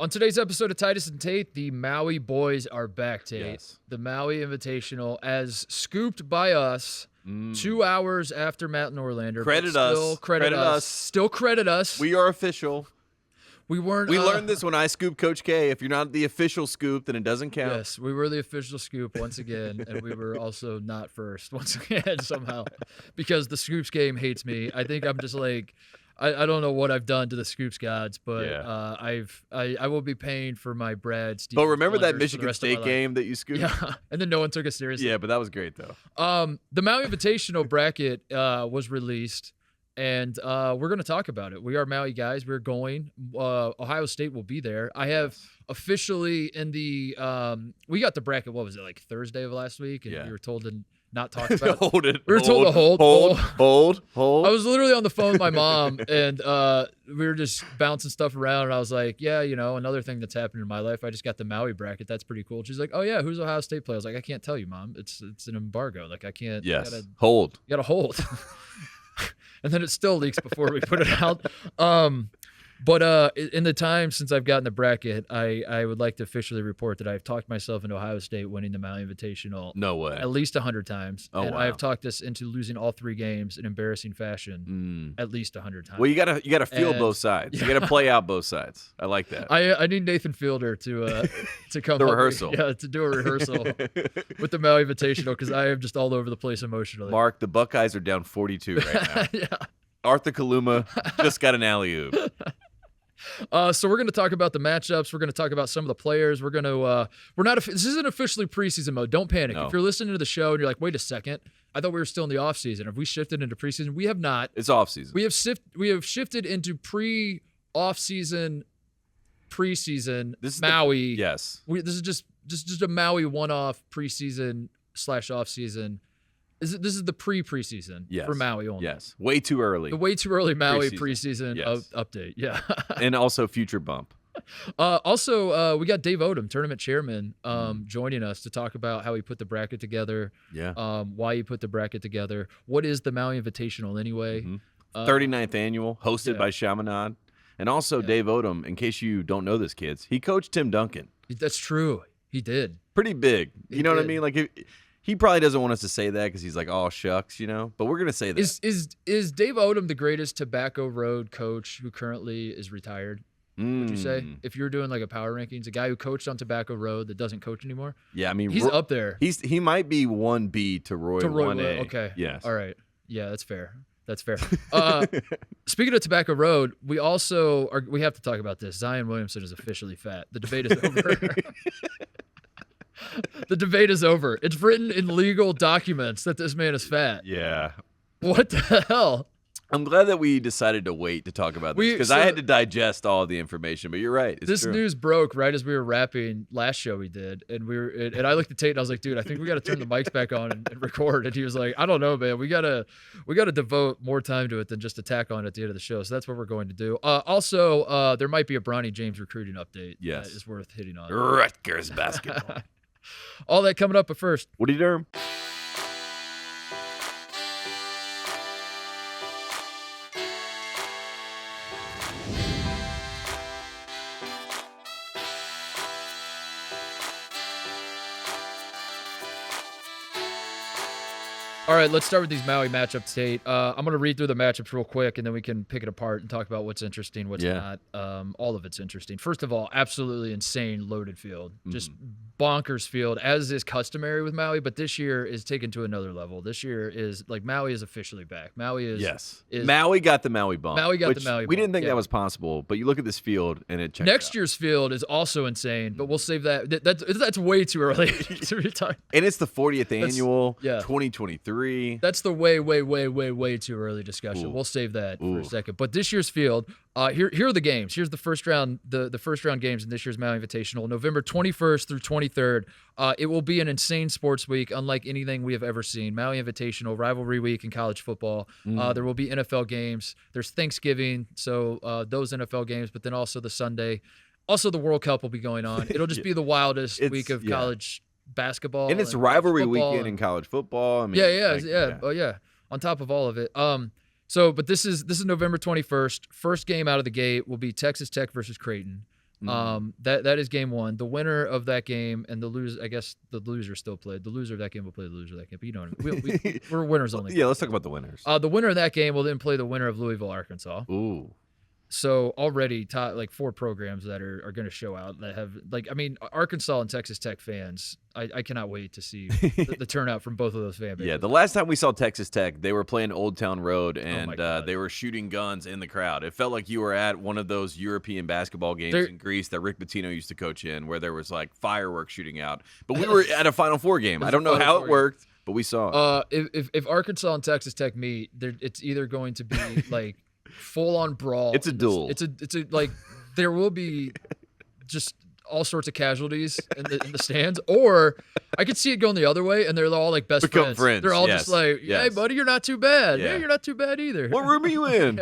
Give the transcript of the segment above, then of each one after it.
On today's episode of Titus and Tate, the Maui boys are back, Tate. Yes. The Maui Invitational, as scooped by us 2 hours after Matt and Orlando. Credit us. Still credit us. Still credit us. We are official. We weren't. We learned this when I scooped Coach K. If you're not the official scoop, then it doesn't count. Yes, we were the official scoop once again, and we were also not first once again somehow, because the Scoops game hates me. I think I'm just like, I don't know what I've done to the Scoops gods, but I will be paying for my Brad. But remember that Michigan State game that you scooped? Yeah, and then no one took us seriously. Yeah, but that was great though. The Maui Invitational bracket was released. And we're going to talk about it. We are Maui guys. We're going. Ohio State will be there. I have officially in the we got the bracket, what was it, like Thursday of last week? And we were told to not talk about it. Hold it. We were told to hold. I was literally on the phone with my mom, and we were just bouncing stuff around. And I was like, yeah, you know, another thing that's happened in my life, I just got the Maui bracket. That's pretty cool. She's like, oh, yeah, who's Ohio State play? I was like, I can't tell you, Mom. It's an embargo. Like, I can't. Yes. You got to hold. And then it still leaks before we put it out. But in the time since I've gotten the bracket, I would like to officially report that I've talked myself into Ohio State winning the Maui Invitational. No way. At least 100 times. Oh, and wow. I've talked us into losing all 3 games in embarrassing fashion at least 100 times. Well, you gotta feel both sides. You gotta play out both sides. I like that. I need Nathan Fielder to come the help rehearsal. Me, to do a rehearsal with the Maui Invitational, because I am just all over the place emotionally. Mark, the Buckeyes are down 42 right now. Yeah. Arthur Kaluma just got an alley-oop. So we're going to talk about the matchups. We're going to talk about some of the players. We're going to this isn't officially preseason mode. Don't panic. No. If you're listening to the show and you're like, wait a second, I thought we were still in the off season. Have we shifted into preseason? We have not. It's off season. We have shifted into pre-off season, preseason. This is Maui. Yes. This is just a Maui one-off preseason / off season. This is the preseason for Maui only. Yes. Way too early. The way too early Maui preseason update. Yeah. And also future bump. Also, we got Dave Odom, Tournament Chairman, joining us to talk about how he put the bracket together. Yeah. Why he put the bracket together. What is the Maui Invitational anyway? 39th annual, hosted by Chaminade. And also Dave Odom, in case you don't know this, kids, he coached Tim Duncan. That's true. He did. Pretty big. You know what I mean? Like, he probably doesn't want us to say that because he's like, oh, shucks, you know? But we're going to say that. Is Dave Odom the greatest Tobacco Road coach who currently is retired? Would you say? If you're doing like a power rankings, a guy who coached on Tobacco Road that doesn't coach anymore? Yeah, I mean, he's up there. He might be 1B to Roy 1A. Okay. Yes. All right. Yeah, that's fair. That's fair. Speaking of Tobacco Road, we have to talk about this. Zion Williamson is officially fat. The debate is over. The debate is over. It's written in legal documents that this man is fat. Yeah. What the hell? I'm glad that we decided to wait to talk about this because I had to digest all the information. But you're right. It's this true. News broke right as we were wrapping last show we did, and I looked at Tate and I was like, dude, I think we got to turn the mics back on and record. And he was like, I don't know, man. We gotta devote more time to it than just attack on it at the end of the show. So that's what we're going to do. Also, there might be a Bronny James recruiting update. Yes, that is worth hitting on. Rutgers basketball. All that coming up, but first, Woody Durham. All right, let's start with these Maui matchups, Tate. I'm going to read through the matchups real quick, and then we can pick it apart and talk about what's interesting, what's not. All of it's interesting. First of all, absolutely insane loaded field. Just bonkers field, as is customary with Maui, but this year is taken to another level. This year is, like, Maui is officially back. Maui is... Maui got the Maui bump. Maui got the Maui bump. We didn't think that was possible, but you look at this field, and it checks Next year's field is also insane, but we'll save that. That's way too early to retire. And it's the 40th annual, 2023. That's the way too early discussion. We'll save that for a second. But this year's field, here are the games. Here's the first round, the first round games in this year's Maui Invitational, November 21st through 23rd. It will be an insane sports week, unlike anything we have ever seen. Maui Invitational, rivalry week in college football. There will be NFL games. There's Thanksgiving, so those NFL games, but then also the Sunday. Also, the World Cup will be going on. It'll just be the wildest week of college basketball, and it's rivalry weekend in college football. I mean, Oh yeah. On top of all of it, but this is November 21st. First game out of the gate will be Texas Tech versus Creighton. That is game one. The winner of that game and the loser, I guess the loser still played. The loser of that game will play the loser of that game. But you know what I mean. We're winners only. Yeah, let's talk about the winners. The winner of that game will then play the winner of Louisville, Arkansas. Ooh. So already, like 4 programs that are going to show out that have, Arkansas and Texas Tech fans. I cannot wait to see the turnout from both of those fan bases. Yeah, the last time we saw Texas Tech, they were playing Old Town Road, and they were shooting guns in the crowd. It felt like you were at one of those European basketball games in Greece that Rick Pitino used to coach in, where there was like fireworks shooting out. But we were at a Final Four game. I don't know how it worked, but we saw it. If Arkansas and Texas Tech meet, it's either going to be like full-on brawl. It's a duel. It's a like there will be just all sorts of casualties in the stands, or I could see it going the other way, and they're all like best friends. They're all just like, hey, buddy, you're not too bad. Yeah. Hey, you're not too bad either. What room are you in?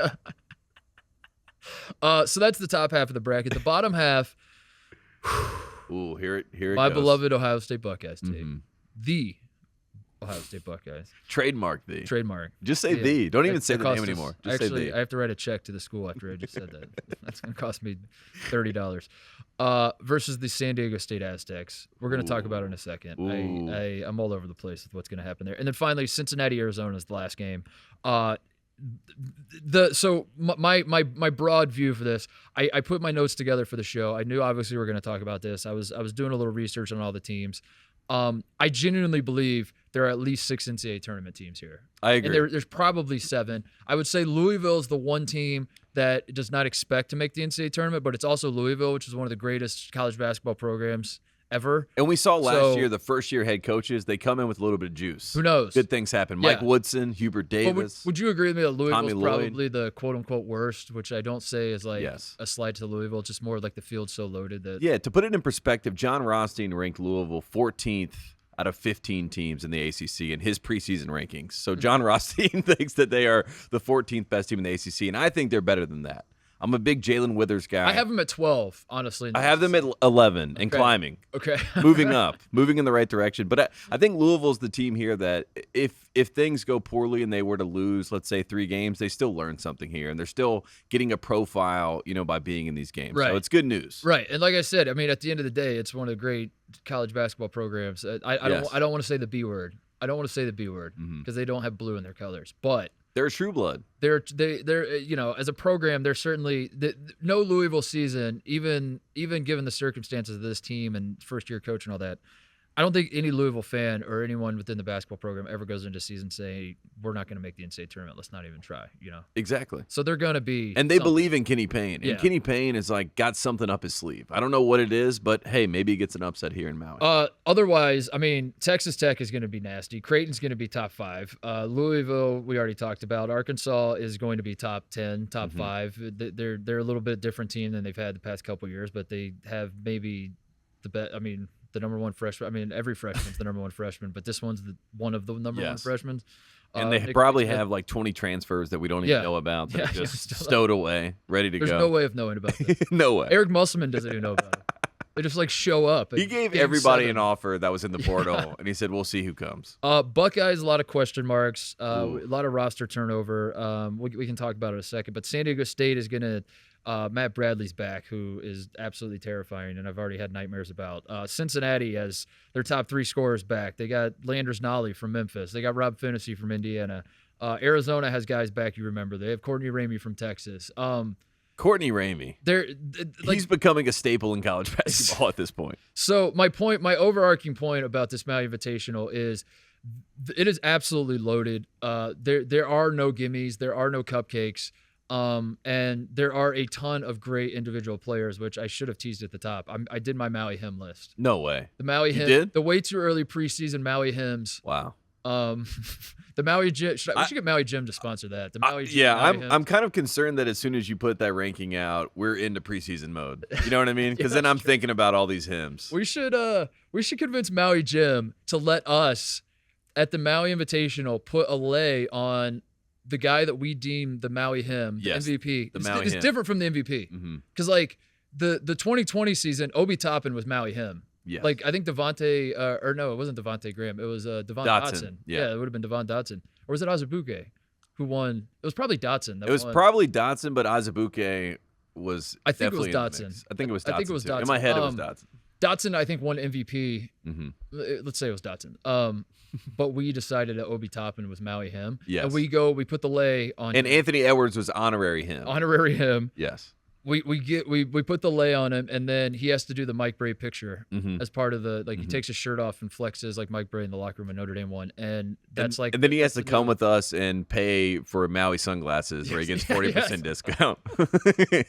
So that's the top half of the bracket. The bottom half. Ooh, here it my goes. beloved Ohio State Buckeyes team. The Ohio State Buckeyes. Trademark the. Trademark. Just say the. Don't even say the name anymore. Just say the. I have to write a check to the school after I just said that. That's going to cost me $30. Versus the San Diego State Aztecs. We're going to talk about it in a second. I'm all over the place with what's going to happen there. And then finally, Cincinnati, Arizona is the last game. My broad view for this, I put my notes together for the show. I knew obviously we were going to talk about this. I was doing a little research on all the teams. I genuinely believe there are at least 6 NCAA tournament teams here. I agree. And there's probably 7. I would say Louisville is the one team that does not expect to make the NCAA tournament, but it's also Louisville, which is one of the greatest college basketball programs ever. And we saw last year, the first-year head coaches, they come in with a little bit of juice. Who knows? Good things happen. Mike Woodson, Hubert Davis. Would you agree with me that Louisville's probably the quote-unquote worst, which I don't say is like a slide to Louisville. It's just more like the field's so loaded that... Yeah, to put it in perspective, John Rothstein ranked Louisville 14th out of 15 teams in the ACC in his preseason rankings. So John Rothstein thinks that they are the 14th best team in the ACC, and I think they're better than that. I'm a big Jalen Withers guy. I have them at 12, honestly. I have them at 11 and climbing. Okay. Moving up, moving in the right direction. But I think Louisville's the team here that if things go poorly and they were to lose, let's say 3 games, they still learn something here. And they're still getting a profile, by being in these games. Right. So it's good news. Right. And like I said, I mean, at the end of the day, it's one of the great college basketball programs. I don't want to say the B word. I don't want to say the B word because they don't have blue in their colors. But they're a true blood. They're as a program, they're certainly no Louisville season, even given the circumstances of this team and first year coach and all that. I don't think any Louisville fan or anyone within the basketball program ever goes into season saying we're not going to make the NCAA tournament. Let's not even try. Exactly. So they're going to be, and they believe in Kenny Payne. And Kenny Payne is got something up his sleeve. I don't know what it is, but hey, maybe he gets an upset here in Maui. Otherwise, I mean, Texas Tech is going to be nasty. Creighton's going to be top 5. Louisville, we already talked about. Arkansas is going to be top 10, top 5. They're a little bit different team than they've had the past couple of years, but they have maybe the best. I mean, the number 1 freshman. I mean, every freshman's the number 1 freshman, but this one's one of the number 1 freshmen. And they probably have 20 transfers that we don't even know about that are just stowed away, ready to go. There's no way of knowing about this. No way. Eric Musselman doesn't even know about it. They just show up. He gave everybody an offer that was in the portal, and he said, "We'll see who comes." Buckeyes, a lot of question marks, a lot of roster turnover. We can talk about it in a second, but San Diego State is going to. Matt Bradley's back, who is absolutely terrifying, and I've already had nightmares about. Cincinnati has their top 3 scorers back. They got Landers Nolly from Memphis. They got Rob Finney from Indiana. Arizona has guys back you remember. They have Courtney Ramey from Texas. Courtney Ramey. He's becoming a staple in college basketball at this point. So my overarching point about this Maui Invitational is it is absolutely loaded. There are no gimmies. There are no cupcakes. And there are a ton of great individual players, which I should have teased at the top. I did my Maui hymn list. No way. The Maui hymn. Did? The way too early preseason Maui hymns. Wow. The Maui Jim. We should get Maui Jim to sponsor that. The Maui Jim. I'm kind of concerned that as soon as you put that ranking out, we're into preseason mode. You know what I mean? Because then I'm thinking about all these hymns. We should convince Maui Jim to let us at the Maui Invitational put a lay on the guy that we deem the Maui hymn, the MVP. It's different from the MVP. Because the 2020 season, Obi Toppin was Maui hymn. Yes. I think Devontae, it wasn't Devontae Graham. It was Devon Dotson. Yeah, it would have been Devon Dotson. Or was it Azubuike who won? It was probably Dotson. Probably Dotson, but Azubuike was I think it was definitely in the Dotson. mix. I think it was Dotson. I think it was too. Dotson. In my head, it was Dotson. Dotson, I think, won MVP. Mm-hmm. Let's say it was Dotson. But we decided that Obi Toppin was Maui him. Yes. And we put the lay on And him. Anthony Edwards was honorary him. Honorary him. Yes. We put the lay on him, and then he has to do the Mike Brey picture as part of the he takes his shirt off and flexes like Mike Brey in the locker room when Notre Dame won, and that's and then he has to come with us and pay for Maui sunglasses where he gets 40% discount.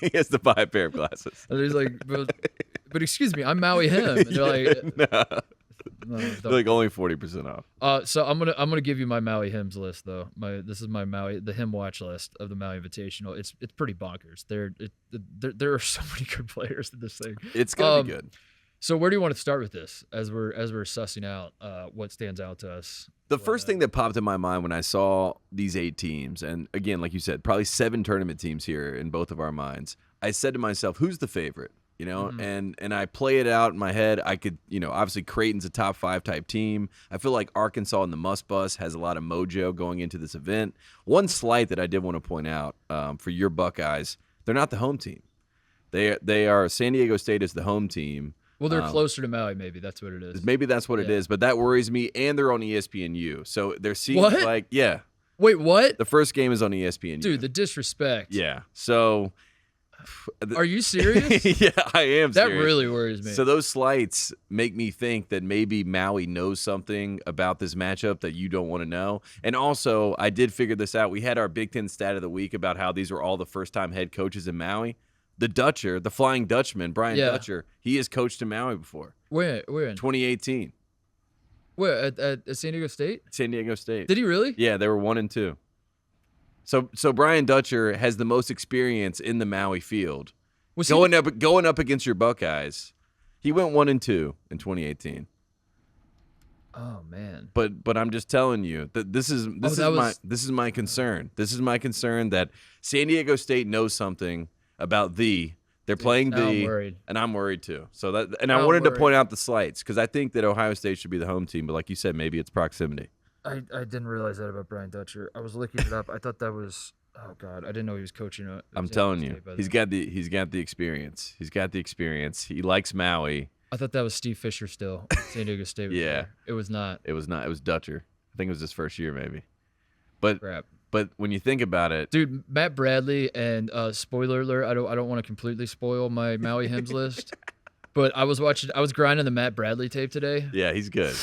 He has to buy a pair of glasses. And he's like, but excuse me, I'm Maui him. And they're like, no, they're like only 40% off. So I'm gonna give you my Maui hymns list though. This is my the hymn watch list of the Maui Invitational. It's pretty bonkers. There are so many good players in this thing. It's gonna be good. So where do you want to start with this as we're sussing out what stands out to us? The first thing that popped in my mind when I saw these 8 teams, and again, like you said, probably 7 tournament teams here in both of our minds, I said to myself, who's the favorite? You know, and I play it out in my head. I could, obviously Creighton's a top 5 type team. I feel like Arkansas in the Must Bus has a lot of mojo going into this event. One slight that I did want to point out for your Buckeyes, they're not the home team. They are San Diego State is the home team. Well, they're closer to Maui. Maybe that's what it is. Maybe that's what it is, but that worries me. And they're on ESPNU, so they're seeing like Wait, what? The first game is on ESPNU. Dude, the disrespect. Yeah. So. Are you serious? Yeah, I am serious. That really worries me. So those slights make me think that maybe Maui knows something about this matchup that you don't want to know. And also, I did figure this out. We had our Big Ten stat of the week about how these were all the first-time head coaches in Maui. The Dutcher, the Flying Dutchman, Brian Dutcher, he has coached in Maui before. Where in? 2018. Where, at San Diego State? San Diego State. Did he really? Yeah, they were 1-2. So Brian Dutcher has the most experience in the Maui field. Going up against your Buckeyes. He went 1-2 in 2018. Oh man. But I'm just telling you that this is my concern. This is my concern that San Diego State knows something about they're playing and I'm worried too. So I wanted to point out the slights because I think that Ohio State should be the home team, but like you said, maybe it's proximity. I didn't realize that about Brian Dutcher. I was looking it up. I thought that was I didn't know he was coaching. I'm telling you, he's got the experience. He's got the experience. He likes Maui. I thought that was Steve Fisher still. San Diego State. Yeah, it was not. It was not. It was Dutcher. I think it was his first year maybe. But crap. But when you think about it, dude, Matt Bradley and spoiler alert, I don't want to completely spoil my Maui hymns list. But I was grinding the Matt Bradley tape today. Yeah, he's good.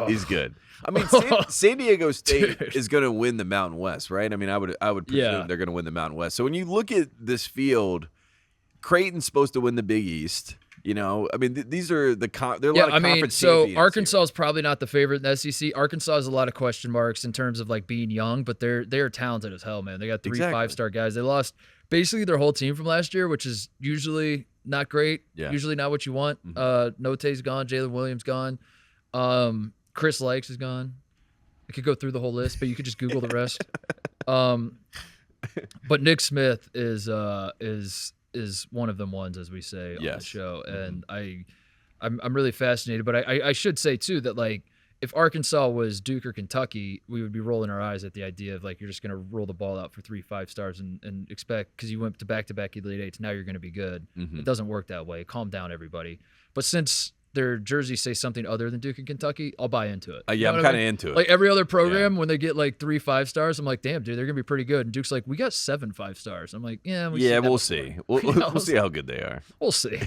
He's good. I mean, San Diego State is going to win the Mountain West, right? I mean, I would presume they're going to win the Mountain West. So when you look at this field, Creighton's supposed to win the Big East. I mean, these are they're a lot of conference champions. Arkansas is probably not the favorite in the SEC. Arkansas has a lot of question marks in terms of like being young, but they're talented as hell, man. They got 3 5-star guys. They lost basically their whole team from last year, which is usually not great. Yeah. Usually not what you want. Note's gone. Jalen Williams gone. Chris Likes is gone. I could go through the whole list, but you could just Google the rest. But Nick Smith is one of them ones, as we say on the show, and I'm really fascinated. But I should say too that like if Arkansas was Duke or Kentucky, we would be rolling our eyes at the idea of like you're just going to roll the ball out for 3 5-stars and expect because you went to back-to-back Elite Eights, now you're going to be good. It doesn't work that way. Calm down, everybody. But since their jerseys say something other than Duke and Kentucky, I'll buy into it. Yeah, I'm kind of into it. Like every other program, when they get like 3 5-stars, I'm like, damn, dude, they're gonna be pretty good. And Duke's like, we got 7 5-stars. I'm like, we'll see. We'll see how good they are. We'll see.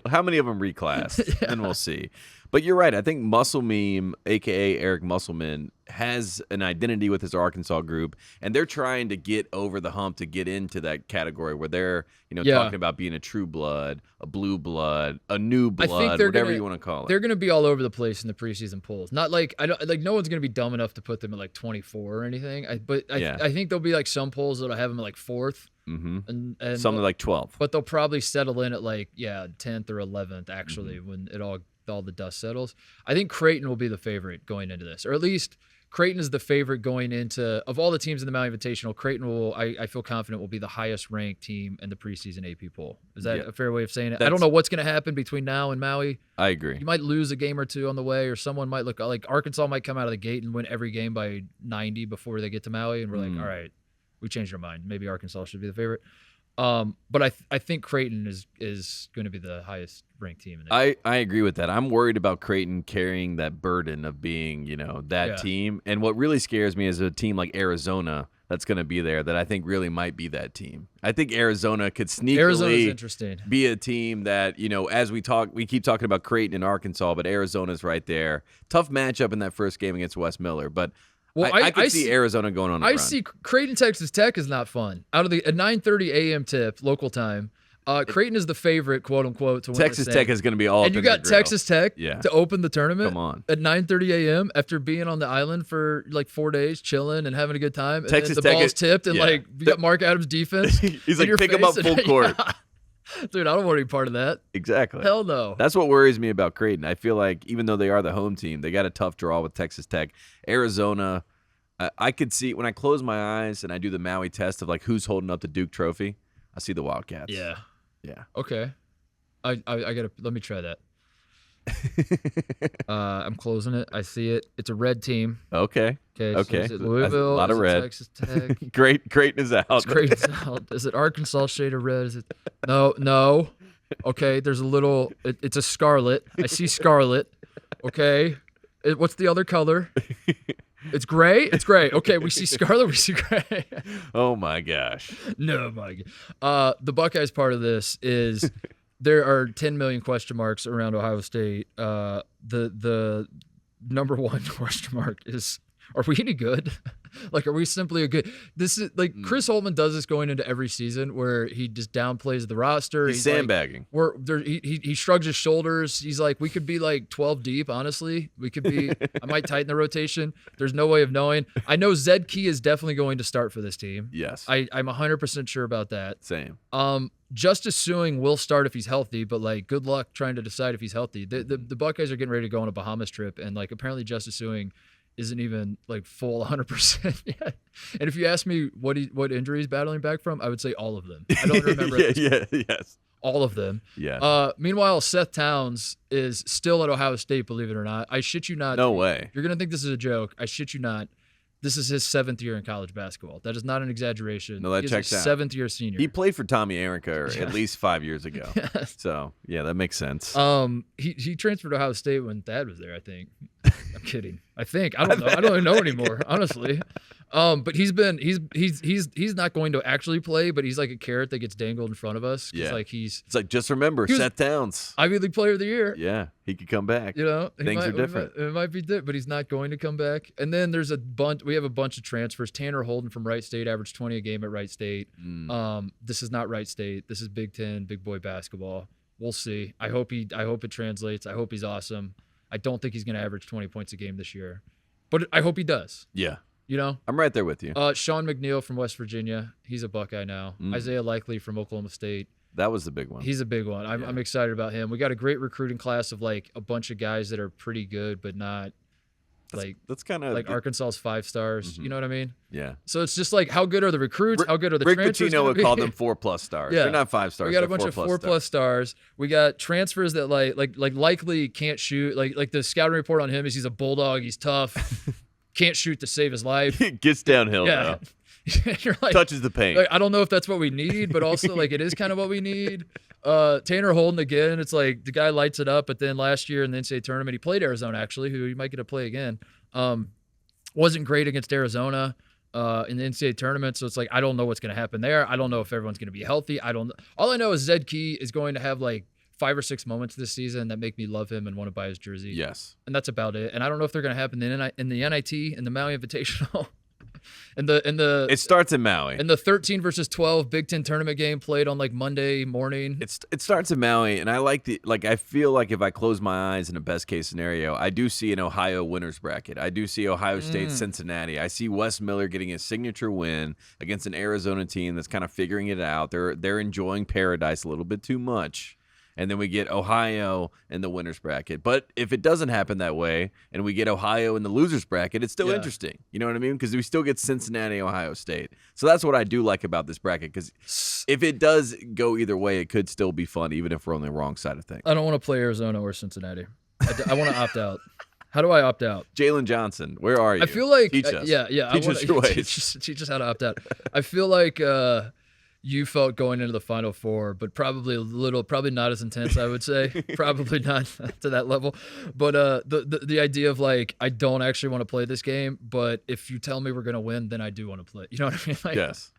How many of them reclassed, and we'll see. But you're right. I think Muscle Meme, a.k.a. Eric Musselman, has an identity with his Arkansas group, and they're trying to get over the hump to get into that category where they're, talking about being a true blood, a blue blood, a new blood, whatever you want to call it. They're going to be all over the place in the preseason polls. Not like no one's going to be dumb enough to put them at like 24 or anything. I think there'll be like some polls that'll have them at like 4th. And something like 12th. But they'll probably settle in at like 10th or 11th actually when all the dust settles. I think Creighton will be the favorite going into this, or at least Creighton is the favorite going into of all the teams in the Maui Invitational. Creighton will, I feel confident, will be the highest ranked team in the preseason AP poll. Is that a fair way of saying it? I don't know what's going to happen between now and Maui. I agree. You might lose a game or two on the way, or someone might look like Arkansas might come out of the gate and win every game by 90 before they get to Maui, and we're like, all right, we changed our mind. Maybe Arkansas should be the favorite. But I think Creighton is going to be the highest ranked team in it. I agree with that. I'm worried about Creighton carrying that burden of being, that team. And what really scares me is a team like Arizona that's going to be there that I think really might be that team. I think Arizona could sneakily be a team that, as we keep talking about Creighton and Arkansas, but Arizona's right there. Tough matchup in that first game against Wes Miller, but I could see Arizona going on a run. I see Creighton, Texas Tech is not fun. Out of a 9:30 a.m. tip, local time, Creighton is the favorite, quote unquote, to win Texas Tech is going to be all. And you got Texas Tech to open the tournament. Come on. At 9:30 a.m. after being on the island for like 4 days, chilling and having a good time. And Texas the Tech ball's tipped, and you got Mark Adams' defense. He's like, pick him up full court. Dude, I don't want to be part of that. Exactly. Hell no. That's what worries me about Creighton. I feel like even though they are the home team, they got a tough draw with Texas Tech. Arizona, I could see when I close my eyes and I do the Maui test of like who's holding up the Duke trophy, I see the Wildcats. Yeah. Yeah. Okay. I gotta let me try that. I'm closing it. I see it. It's a red team. Okay. So is it Louisville? A lot of red. Texas Tech. Creighton is out. Creighton's out. Is it Arkansas shade of red? Is it? No. Okay. There's a little. It's a scarlet. I see scarlet. Okay. What's the other color? It's gray? It's gray. Okay, we see scarlet, we see gray. Oh, my gosh. No, my God. The Buckeyes part of this is there are 10 million question marks around Ohio State. The number one question mark is, are we any good? Like, are we simply a good? This is like Chris Holtman does this going into every season where he just downplays the roster. He's sandbagging. He shrugs his shoulders. He's like, we could be like 12 deep. Honestly, we could be. I might tighten the rotation. There's no way of knowing. I know Zed Key is definitely going to start for this team. Yes, I'm 100% sure about that. Same. Justice Suing will start if he's healthy, but like, good luck trying to decide if he's healthy. The Buckeyes are getting ready to go on a Bahamas trip, and like, apparently Justice Suing isn't even like full 100% yet. And if you ask me what injury he's battling back from, I would say all of them. I don't remember. Yes. All of them. Yeah. Meanwhile, Seth Towns is still at Ohio State, believe it or not. I shit you not. No way. You're going to think this is a joke. I shit you not. This is his 7th year in college basketball. That is not an exaggeration. No, that checks out. 7th year senior. He played for Tommy Arica at least 5 years ago. Yes. So, yeah, that makes sense. He transferred to Ohio State when Thad was there, I think. I'm kidding. I don't know. I don't even know anymore, honestly. But he's not going to actually play, but he's like a carrot that gets dangled in front of us. Yeah. It's like, just remember, Seth Towns. Ivy League Player of the Year. Yeah, he could come back. Things are different. It might be different, but he's not going to come back. And then there's we have a bunch of transfers. Tanner Holden from Wright State averaged 20 a game at Wright State. This is not Wright State. This is Big Ten, big boy basketball. We'll see. I hope it translates. I hope he's awesome. I don't think he's going to average 20 points a game this year, but I hope he does. Yeah. I'm right there with you. Sean McNeil from West Virginia. He's a Buckeye now. Isaiah Likely from Oklahoma State. That was the big one. He's a big one. I'm excited about him. We got a great recruiting class of like a bunch of guys that are pretty good, but not that's kind of like Arkansas's 5 stars. You know what I mean? Yeah. So it's just like, how good are the recruits? How good are the transfers? Rick Pitino would call them 4+ stars. Yeah. They're not 5 stars. We got a bunch of 4+ stars. We got transfers that like likely can't shoot. Like the scouting report on him is he's a bulldog. He's tough. Can't shoot to save his life. Gets downhill now. You're like, touches the paint. Like, I don't know if that's what we need, but also like it is kind of what we need. Tanner Holden again. It's like the guy lights it up, but then last year in the NCAA tournament, he played Arizona actually, who he might get to play again. Wasn't great against Arizona in the NCAA tournament, so it's like I don't know what's going to happen there. I don't know if everyone's going to be healthy. All I know is Zed Key is going to have like 5 or 6 moments this season that make me love him and want to buy his jersey. Yes, and that's about it. And I don't know if they're going to happen in the NIT, in the Maui Invitational. It starts in Maui. In the 13 versus 12 Big Ten tournament game played on like Monday morning. It starts in Maui, and I feel like if I close my eyes in a best case scenario, I do see an Ohio winners bracket. I do see Ohio State, Cincinnati. I see Wes Miller getting his signature win against an Arizona team that's kind of figuring it out. They're enjoying paradise a little bit too much. And then we get Ohio in the winner's bracket. But if it doesn't happen that way and we get Ohio in the loser's bracket, it's still interesting. You know what I mean? Because we still get Cincinnati, Ohio State. So that's what I do like about this bracket, because if it does go either way, it could still be fun, even if we're on the wrong side of things. I don't want to play Arizona or Cincinnati. I want to opt out. How do I opt out? Jalen Johnson, where are you? I feel like teach us. Yeah. Teach us your ways. Teach us how to opt out. I feel like you felt going into the Final Four, but probably not as intense, I would say. Probably not to that level. But the idea of like, I don't actually want to play this game, but if you tell me we're gonna win, then I do want to play. You know what I mean? Like, yes.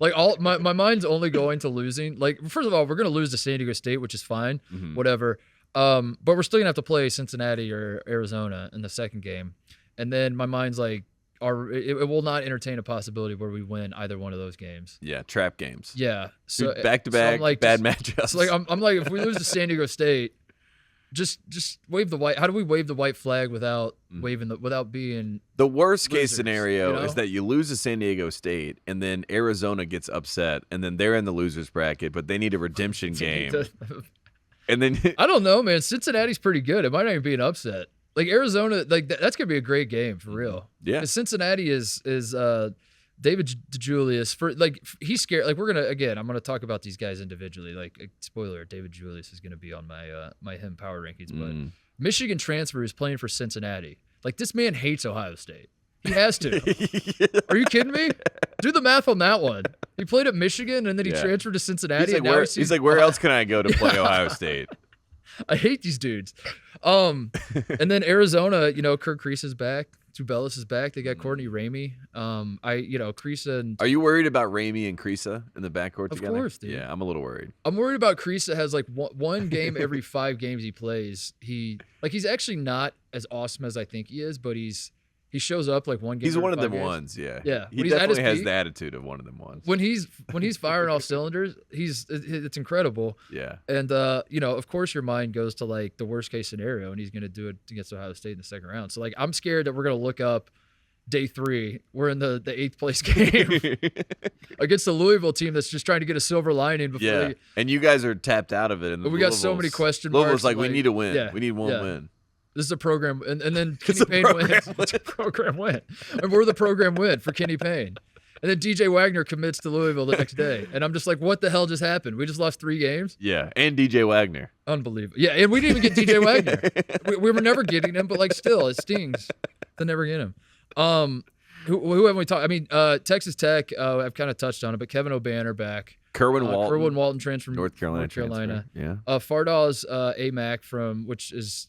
Like my mind's only going to losing. Like, first of all, we're gonna lose to San Diego State, which is fine, whatever. But we're still gonna have to play Cincinnati or Arizona in the second game, and then my mind's like, it will not entertain a possibility where we win either one of those games. Yeah, trap games. Yeah, so back-to-back like, bad matchups. So like I'm like, if we lose to San Diego State, just wave the white. How do we wave the white flag without without being the worst case losers, scenario is that you lose to San Diego State and then Arizona gets upset and then they're in the losers bracket, but they need a redemption game. And then I don't know, man. Cincinnati's pretty good. It might not even be an upset. Like Arizona, like that's gonna be a great game for real. Yeah, because Cincinnati is David DeJulius for like he's scared. Like I'm gonna talk about these guys individually. Like spoiler, David Julius is gonna be on my him power rankings. But Michigan transfer is playing for Cincinnati. Like this man hates Ohio State. He has to. Are you kidding me? Do the math on that one. He played at Michigan and then he transferred to Cincinnati. He's like, where else can I go to play Ohio State? I hate these dudes. And then Arizona, Kirk Kreese is back. Tubelis is back. They got Courtney Ramey. Kreese and... Are you worried about Ramey and Kreese in the backcourt together? Of course, dude. Yeah, I'm a little worried. I'm worried about Kreese has like one game every 5 games he plays. He's actually not as awesome as I think he is, but he shows up like one game. He's one of them games. ones, yeah. Yeah, he definitely has the attitude of one of them ones. When he's firing off cylinders, it's incredible. Yeah. And of course your mind goes to like the worst case scenario, and he's going to do it against Ohio State in the second round. So like I'm scared that we're going to look up day 3. We're in the 8th place game against the Louisville team that's just trying to get a silver lining before. Yeah. And you guys are tapped out of it. And we got so many question marks. Louisville's like, we need a win. Yeah, we need one win. This is a program, and then Kenny Payne wins. It's a program win. And we're the program win for Kenny Payne. And then DJ Wagner commits to Louisville the next day. And I'm just like, what the hell just happened? We just lost 3 games? Yeah, and DJ Wagner. Unbelievable. Yeah, and we didn't even get DJ Wagner. We were never getting him, but like still, it stings to never get him. Who haven't we talked? I mean, Texas Tech, I've kind of touched on it, but Kevin O'Banner back. Kerwin Walton transfer from North Carolina. Yeah. Fardal's AMAC from, which is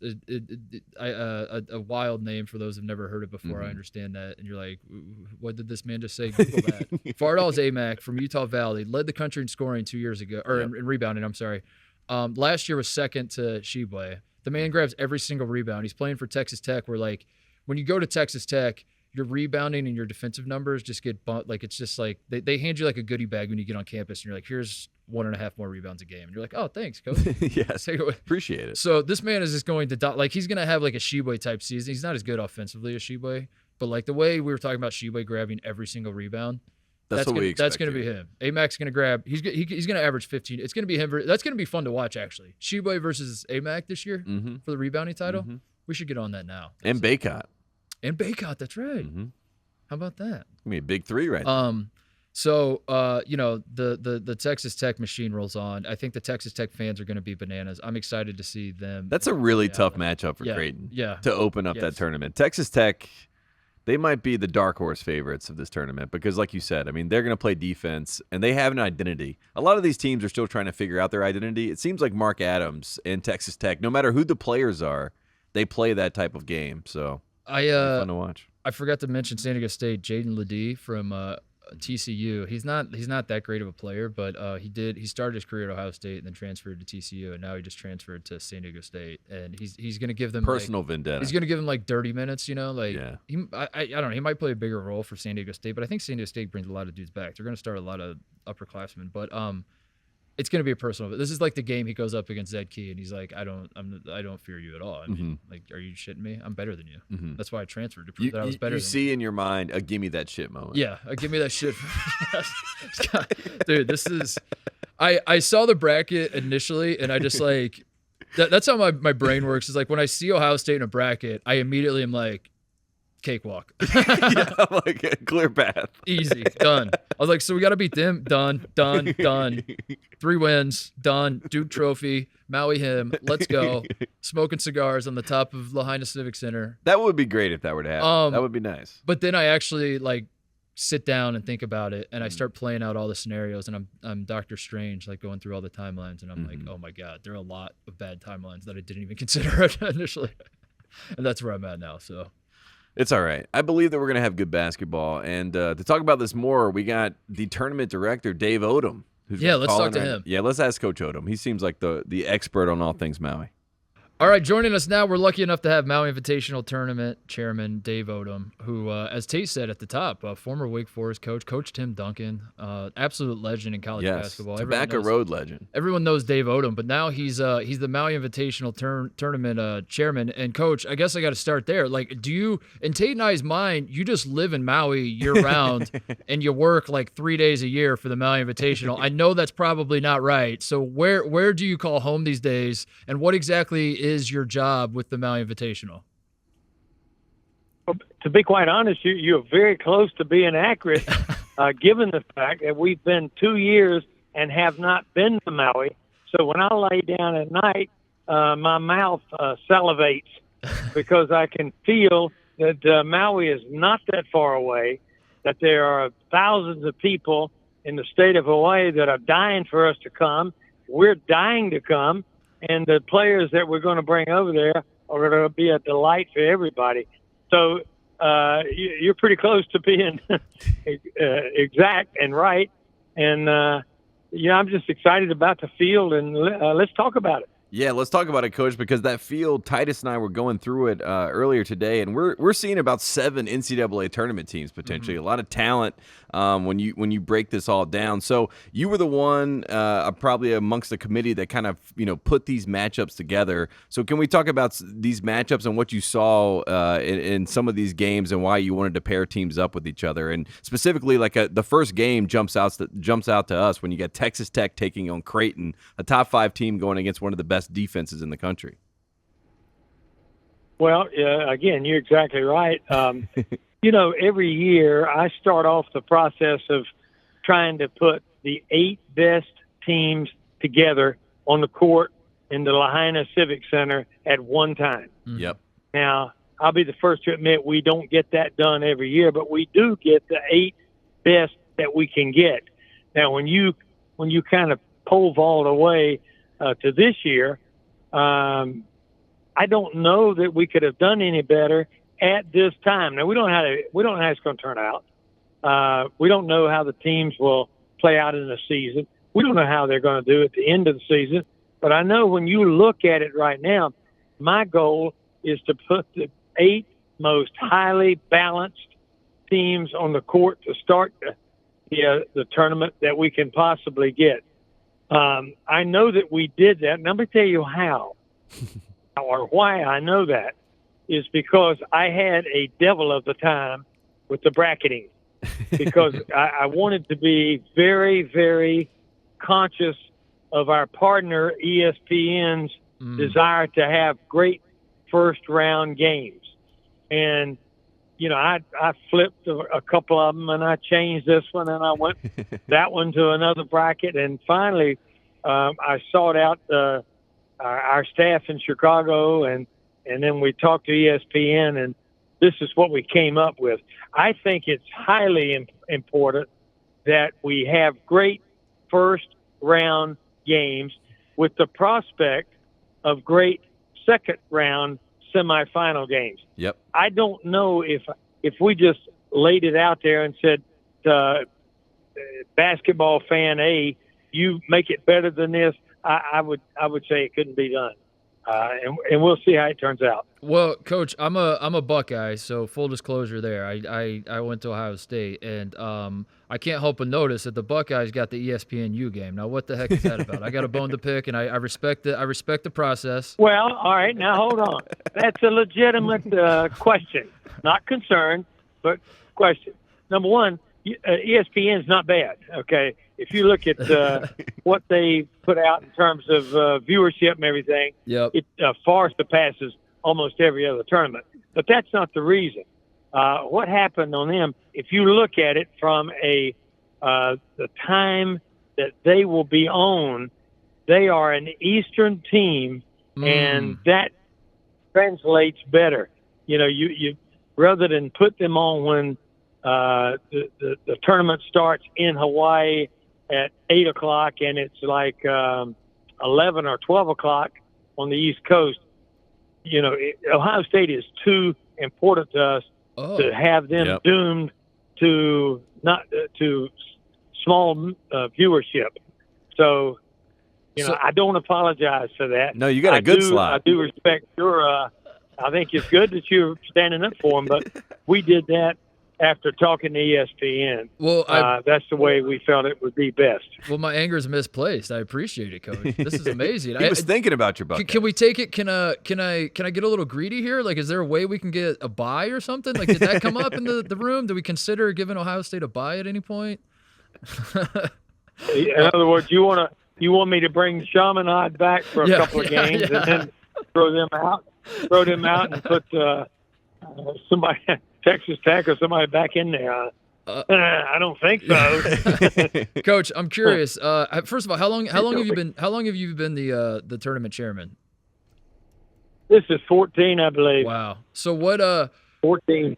a wild name for those who've never heard it before. I understand that. And you're like, what did this man just say? Google that. Fardal's AMAC from Utah Valley, led the country in scoring 2 years ago, or in rebounding, I'm sorry. Last year was second to Shibwe. The man grabs every single rebound. He's playing for Texas Tech, where like when you go to Texas Tech, your rebounding and your defensive numbers just get bumped. Like it's just like they hand you like a goodie bag when you get on campus, and you're like, here's 1.5 more rebounds a game, and you're like, oh, thanks, coach. Yes, appreciate it. So this man is just going to like he's gonna have like a Shibwe type season. He's not as good offensively as Shibwe, but like the way we were talking about Shibwe grabbing every single rebound, that's what we expect. That's gonna be him. AMAC's gonna grab. He's gonna average 15. It's gonna be him. That's gonna be fun to watch actually. Shibwe versus AMAC this year for the rebounding title. We should get on that now. And Baycott. That's right. How about that? I mean, big 3 right now. So the Texas Tech machine rolls on. I think the Texas Tech fans are going to be bananas. I'm excited to see them. That's a really tough matchup for Creighton. Yeah. To open up that tournament. Texas Tech, they might be the dark horse favorites of this tournament because, like you said, I mean, they're going to play defense and they have an identity. A lot of these teams are still trying to figure out their identity. It seems like Mark Adams and Texas Tech, no matter who the players are, they play that type of game. So fun to watch. I forgot to mention San Diego State, Jaden Ledee from TCU. He's not that great of a player, but he started his career at Ohio State and then transferred to TCU, and now he just transferred to San Diego State. And he's going to give them personal vendetta. He's going to give them like 30 minutes, I don't know. He might play a bigger role for San Diego State, but I think San Diego State brings a lot of dudes back. They're going to start a lot of upperclassmen, but it's going to be a personal. This is like the game he goes up against Zed Key, and he's like, I don't fear you at all. I mean, like, are you shitting me? I'm better than you. That's why I transferred to prove that I was better. You see in your mind a give me that shit moment. Yeah, a give me that shit. Dude, this is. I saw the bracket initially, and I just like that's how my brain works. Is like when I see Ohio State in a bracket, I immediately am like, cakewalk. Yeah, like a clear path. Easy, done. I was like, so we got to beat them. Done. 3 wins, done. Duke Trophy, Maui him. Let's go. Smoking cigars on the top of Lahaina Civic Center. That would be great if that were to happen. That would be nice. But then I actually like sit down and think about it, and I start playing out all the scenarios, and I'm Doctor Strange, like going through all the timelines, and I'm like, oh my God, there are a lot of bad timelines that I didn't even consider initially, and that's where I'm at now. So it's all right. I believe that we're going to have good basketball, and to talk about this more, we got the tournament director, Dave Odom. Let's talk to him. Yeah, let's ask Coach Odom. He seems like the expert on all things Maui. All right, joining us now, we're lucky enough to have Maui Invitational Tournament Chairman Dave Odom, who, as Tate said at the top, former Wake Forest coach Tim Duncan, absolute legend in college basketball. Tobacco Road legend. Everyone knows Dave Odom, but now he's the Maui Invitational Tournament Chairman. And Coach, I guess I got to start there. Like, do you, in Tate and I's mind, you just live in Maui year-round and you work like 3 days a year for the Maui Invitational? I know that's probably not right. So where do you call home these days, and what exactly is your job with the Maui Invitational? Well, to be quite honest, you're very close to being accurate, given the fact that we've been 2 years and have not been to Maui. So when I lay down at night, my mouth salivates because I can feel that Maui is not that far away, that there are thousands of people in the state of Hawaii that are dying for us to come. We're dying to come. And the players that we're going to bring over there are going to be a delight for everybody. So you're pretty close to being exact and right. And, I'm just excited about the field, and let's talk about it. Yeah, let's talk about it, Coach, because that field, Titus and I were going through it earlier today, and we're seeing about 7 NCAA tournament teams potentially. A lot of talent when you break this all down. So you were the one probably amongst the committee that kind of put these matchups together. So can we talk about these matchups and what you saw in some of these games and why you wanted to pair teams up with each other? And specifically, like the first game jumps out to us when you get Texas Tech taking on Creighton, a top 5 team going against one of the best defenses in the country. Well, again, you're exactly right. Every year I start off the process of trying to put the 8 best teams together on the court in the Lahaina Civic Center at one time. Yep. Now, I'll be the first to admit we don't get that done every year, but we do get the 8 best that we can get. Now, when you kind of pole vault away to this year, I don't know that we could have done any better at this time. Now, we don't know how it's going to turn out. We don't know how the teams will play out in the season. We don't know how they're going to do at the end of the season. But I know when you look at it right now, my goal is to put the 8 most highly balanced teams on the court to start the tournament that we can possibly get. I know that we did that. And let me tell you how or why I know that is because I had a devil of the time with the bracketing because I wanted to be very, very conscious of our partner ESPN's desire to have great first round games. And, I flipped a couple of them and I changed this one and I went that one to another bracket. And finally, I sought out our staff in Chicago and then we talked to ESPN and this is what we came up with. I think it's highly important that we have great first round games with the prospect of great second round semifinal games. Yep. I don't know if we just laid it out there and said, basketball fan A, you make it better than this. I would say it couldn't be done. And we'll see how it turns out. Well, Coach, I'm a Buckeye, so full disclosure there. I went to Ohio State, and I can't help but notice that the Buckeyes got the ESPNU game. Now, what the heck is that about? I got a bone to pick, and I respect it. I respect the process. Well, all right, now hold on. That's a legitimate question, not concern, but question. Number one, ESPN's not bad. Okay, if you look at what they put out in terms of viewership and everything, yep. It far surpasses almost every other tournament. But that's not the reason. What happened on them? If you look at it from the time that they will be on, they are an Eastern team, and that translates better. You rather than put them on when the tournament starts in Hawaii at 8 o'clock, and it's like 11 or 12 o'clock on the East Coast. You know, Ohio State is too important to us to have them doomed to small viewership. So, I don't apologize for that. No, you got a good slot. I do respect your. I think it's good that you're standing up for them, but we did that after talking to ESPN. Well, that's the way we felt it would be best. Well, my anger is misplaced. I appreciate it, Coach. This is amazing. He was thinking about your bucket. Can we take it? Can I get a little greedy here? Like, is there a way we can get a bye or something? Like, did that come up in the room? Do we consider giving Ohio State a bye at any point? In other words, you want me to bring Chaminade back for a couple of games and then throw them out and put somebody, Texas Tech or somebody back in there. I don't think so. Coach, I'm curious. First of all, how long have you been the tournament chairman? This is 14, I believe. Wow. So what 14.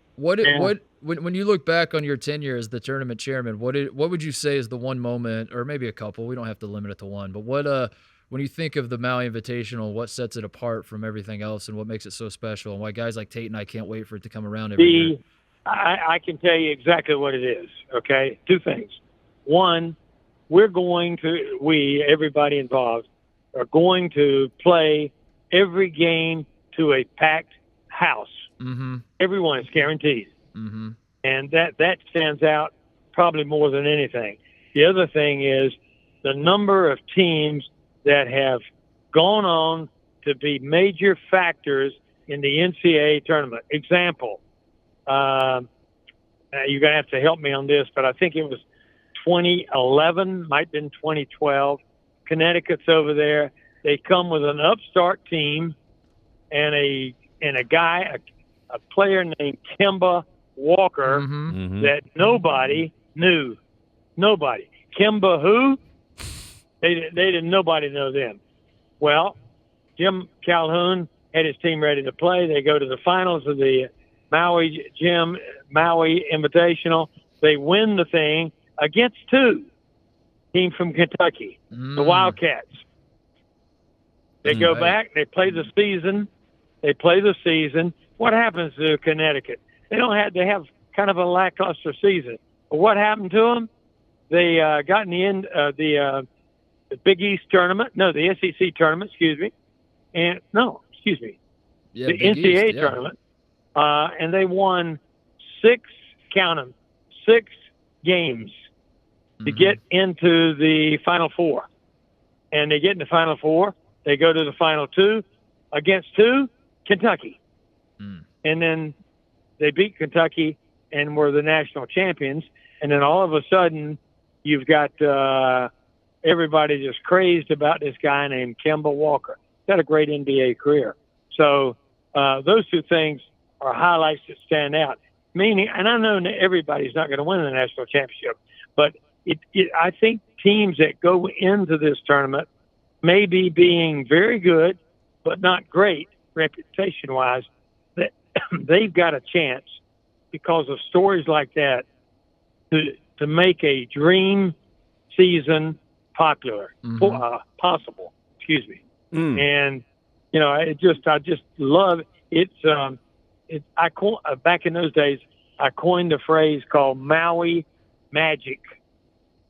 When you look back on your tenure as the tournament chairman, what would you say is the one moment, or maybe a couple, we don't have to limit it to one, but what when you think of the Maui Invitational, what sets it apart from everything else and what makes it so special, and why guys like Tate and I can't wait for it to come around every year? I can tell you exactly what it is, okay? Two things. One, everybody involved, are going to play every game to a packed house. Mm-hmm. Everyone is guaranteed. Mm-hmm. And that stands out probably more than anything. The other thing is the number of teams that have gone on to be major factors in the NCAA tournament. Example, you're going to have to help me on this, but I think it was 2011, might have been 2012. Connecticut's over there. They come with an upstart team and a player named Kemba Walker that nobody knew. Nobody. Kemba who? Nobody know them. Well, Jim Calhoun had his team ready to play. They go to the finals of the Maui Jim Maui Invitational. They win the thing against two teams from Kentucky, the Wildcats. They go back. They play the season. What happens to Connecticut? They have kind of a lackluster season. But what happened to them? They got in the end the Big East tournament. No, the SEC tournament. The NCAA tournament. And they won 6 games to get into the Final Four. And they get in the Final Four. They go to the Final 2 against Kentucky. And then they beat Kentucky and were the national champions. And then all of a sudden, you've got everybody just crazed about this guy named Kemba Walker. He's got a great NBA career. So those two things are highlights that stand out. Meaning, and I know everybody's not going to win the national championship, but I think teams that go into this tournament may be being very good, but not great reputation-wise, that they've got a chance because of stories like that to make a dream season possible. Excuse me. And I just love it. Back in those days, I coined a phrase called Maui Magic,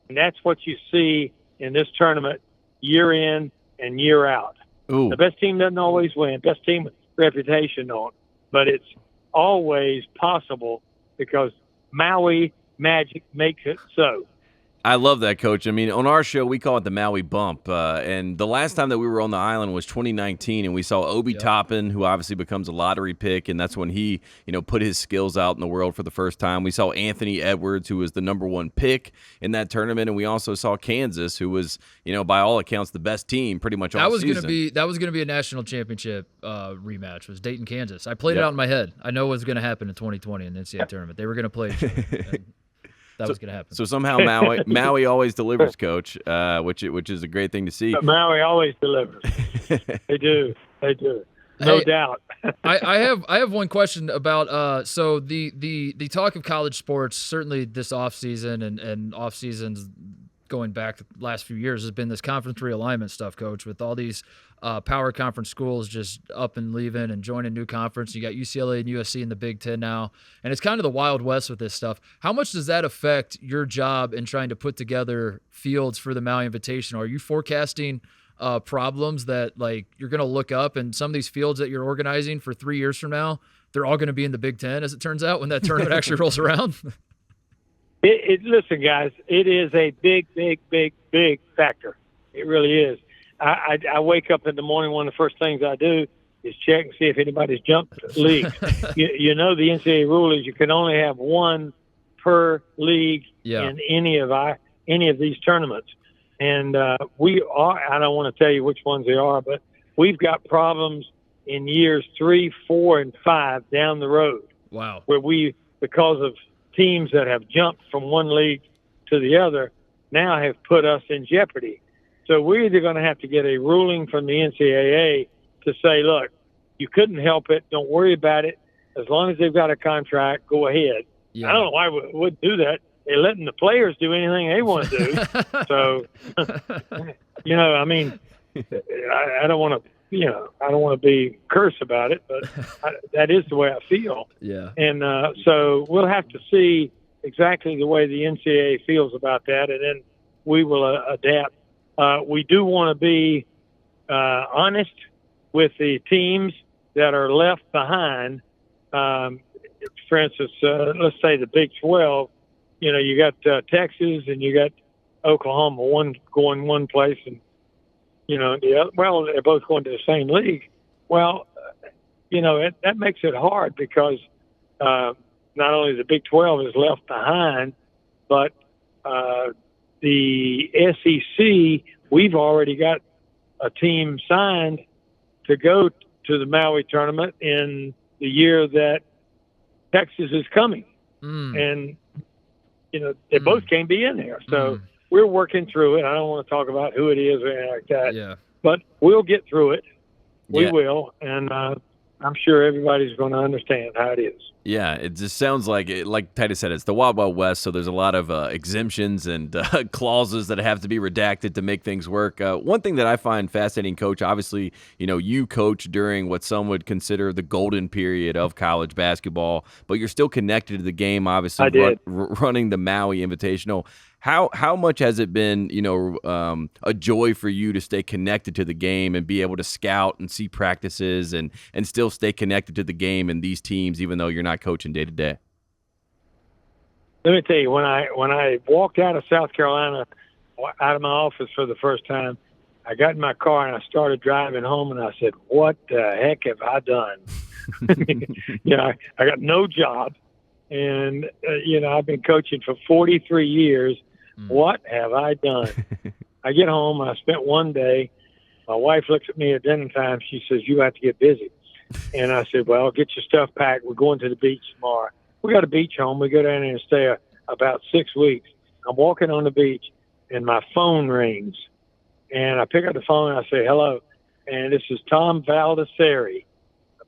and that's what you see in this tournament year in and year out. Ooh. The best team doesn't always win. Best team with reputation on, but it's always possible because Maui Magic makes it so. I love that, Coach. I mean, on our show, we call it the Maui Bump. And the last time that we were on the island was 2019, and we saw Obi Toppin, who obviously becomes a lottery pick, and that's when he, put his skills out in the world for the first time. We saw Anthony Edwards, who was the #1 pick in that tournament, and we also saw Kansas, who was, by all accounts, the best team pretty much all season. That was gonna be a national championship rematch. Was Dayton, Kansas. I played it out in my head. I know what's gonna happen in 2020 in the NCAA tournament. They were gonna play each other. That was going to happen. So somehow Maui always delivers, Coach, which is a great thing to see. But Maui always delivers. They do. No doubt. I have one question about so the talk of college sports certainly this offseason and off seasons going back the last few years has been this conference realignment stuff, Coach, with all these power conference schools just up and leaving and joining new conference. You got UCLA and USC in the Big Ten now, and it's kind of the Wild West with this stuff. How much does that affect your job in trying to put together fields for the Maui Invitational? Are you forecasting problems that like you're going to look up and some of these fields that you're organizing for 3 years from now, they're all going to be in the Big Ten, as it turns out, when that tournament actually rolls around? Listen, guys, it is a big, big, big, big factor. It really is. I wake up in the morning, one of the first things I do is check and see if anybody's jumped leagues. you know the NCAA rule is you can only have one per league in any of these tournaments. And we are, I don't want to tell you which ones they are, but we've got problems in years 3, 4, and 5 down the road. Wow. Where because of teams that have jumped from one league to the other, now have put us in jeopardy. So we're either going to have to get a ruling from the NCAA to say, look, you couldn't help it. Don't worry about it. As long as they've got a contract, go ahead. Yeah. I don't know why we would do that. They're letting the players do anything they want to do. So, I mean, I don't want to, I don't want to be cursed about it, but that is the way I feel. Yeah. And so we'll have to see exactly the way the NCAA feels about that, and then we will adapt. We do want to be honest with the teams that are left behind. For instance, let's say the Big 12. You got Texas and you got Oklahoma, one going one place, and the other, well, they're both going to the same league. Well, that makes it hard because not only the Big 12 is left behind, but the SEC, we've already got a team signed to go to the Maui tournament in the year that Texas is coming. And they both can't be in there. So we're working through it. I don't want to talk about who it is or anything like that. Yeah. But we'll get through it. We will. And I'm sure everybody's going to understand how it is. Yeah, it just sounds like Titus said, it's the Wild Wild West, so there's a lot of exemptions and clauses that have to be redacted to make things work. One thing that I find fascinating, Coach, obviously, you coach during what some would consider the golden period of college basketball, but you're still connected to the game, obviously, running the Maui Invitational. How much has it been, a joy for you to stay connected to the game and be able to scout and see practices and still stay connected to the game and these teams, even though you're not coaching day to day? Let me tell you, when I walked out of South Carolina, out of my office for the first time, I got in my car and I started driving home, and I said, "What the heck have I done?" I got no job, and I've been coaching for 43 years. What have I done? I get home and I spent one day. My wife looks at me at dinner time. She says, "You have to get busy." And I said, "Well, get your stuff packed. We're going to the beach tomorrow." We got a beach home. We go down there and stay about 6 weeks. I'm walking on the beach and my phone rings. And I pick up the phone and I say, "Hello." And this is Tom Valdesari,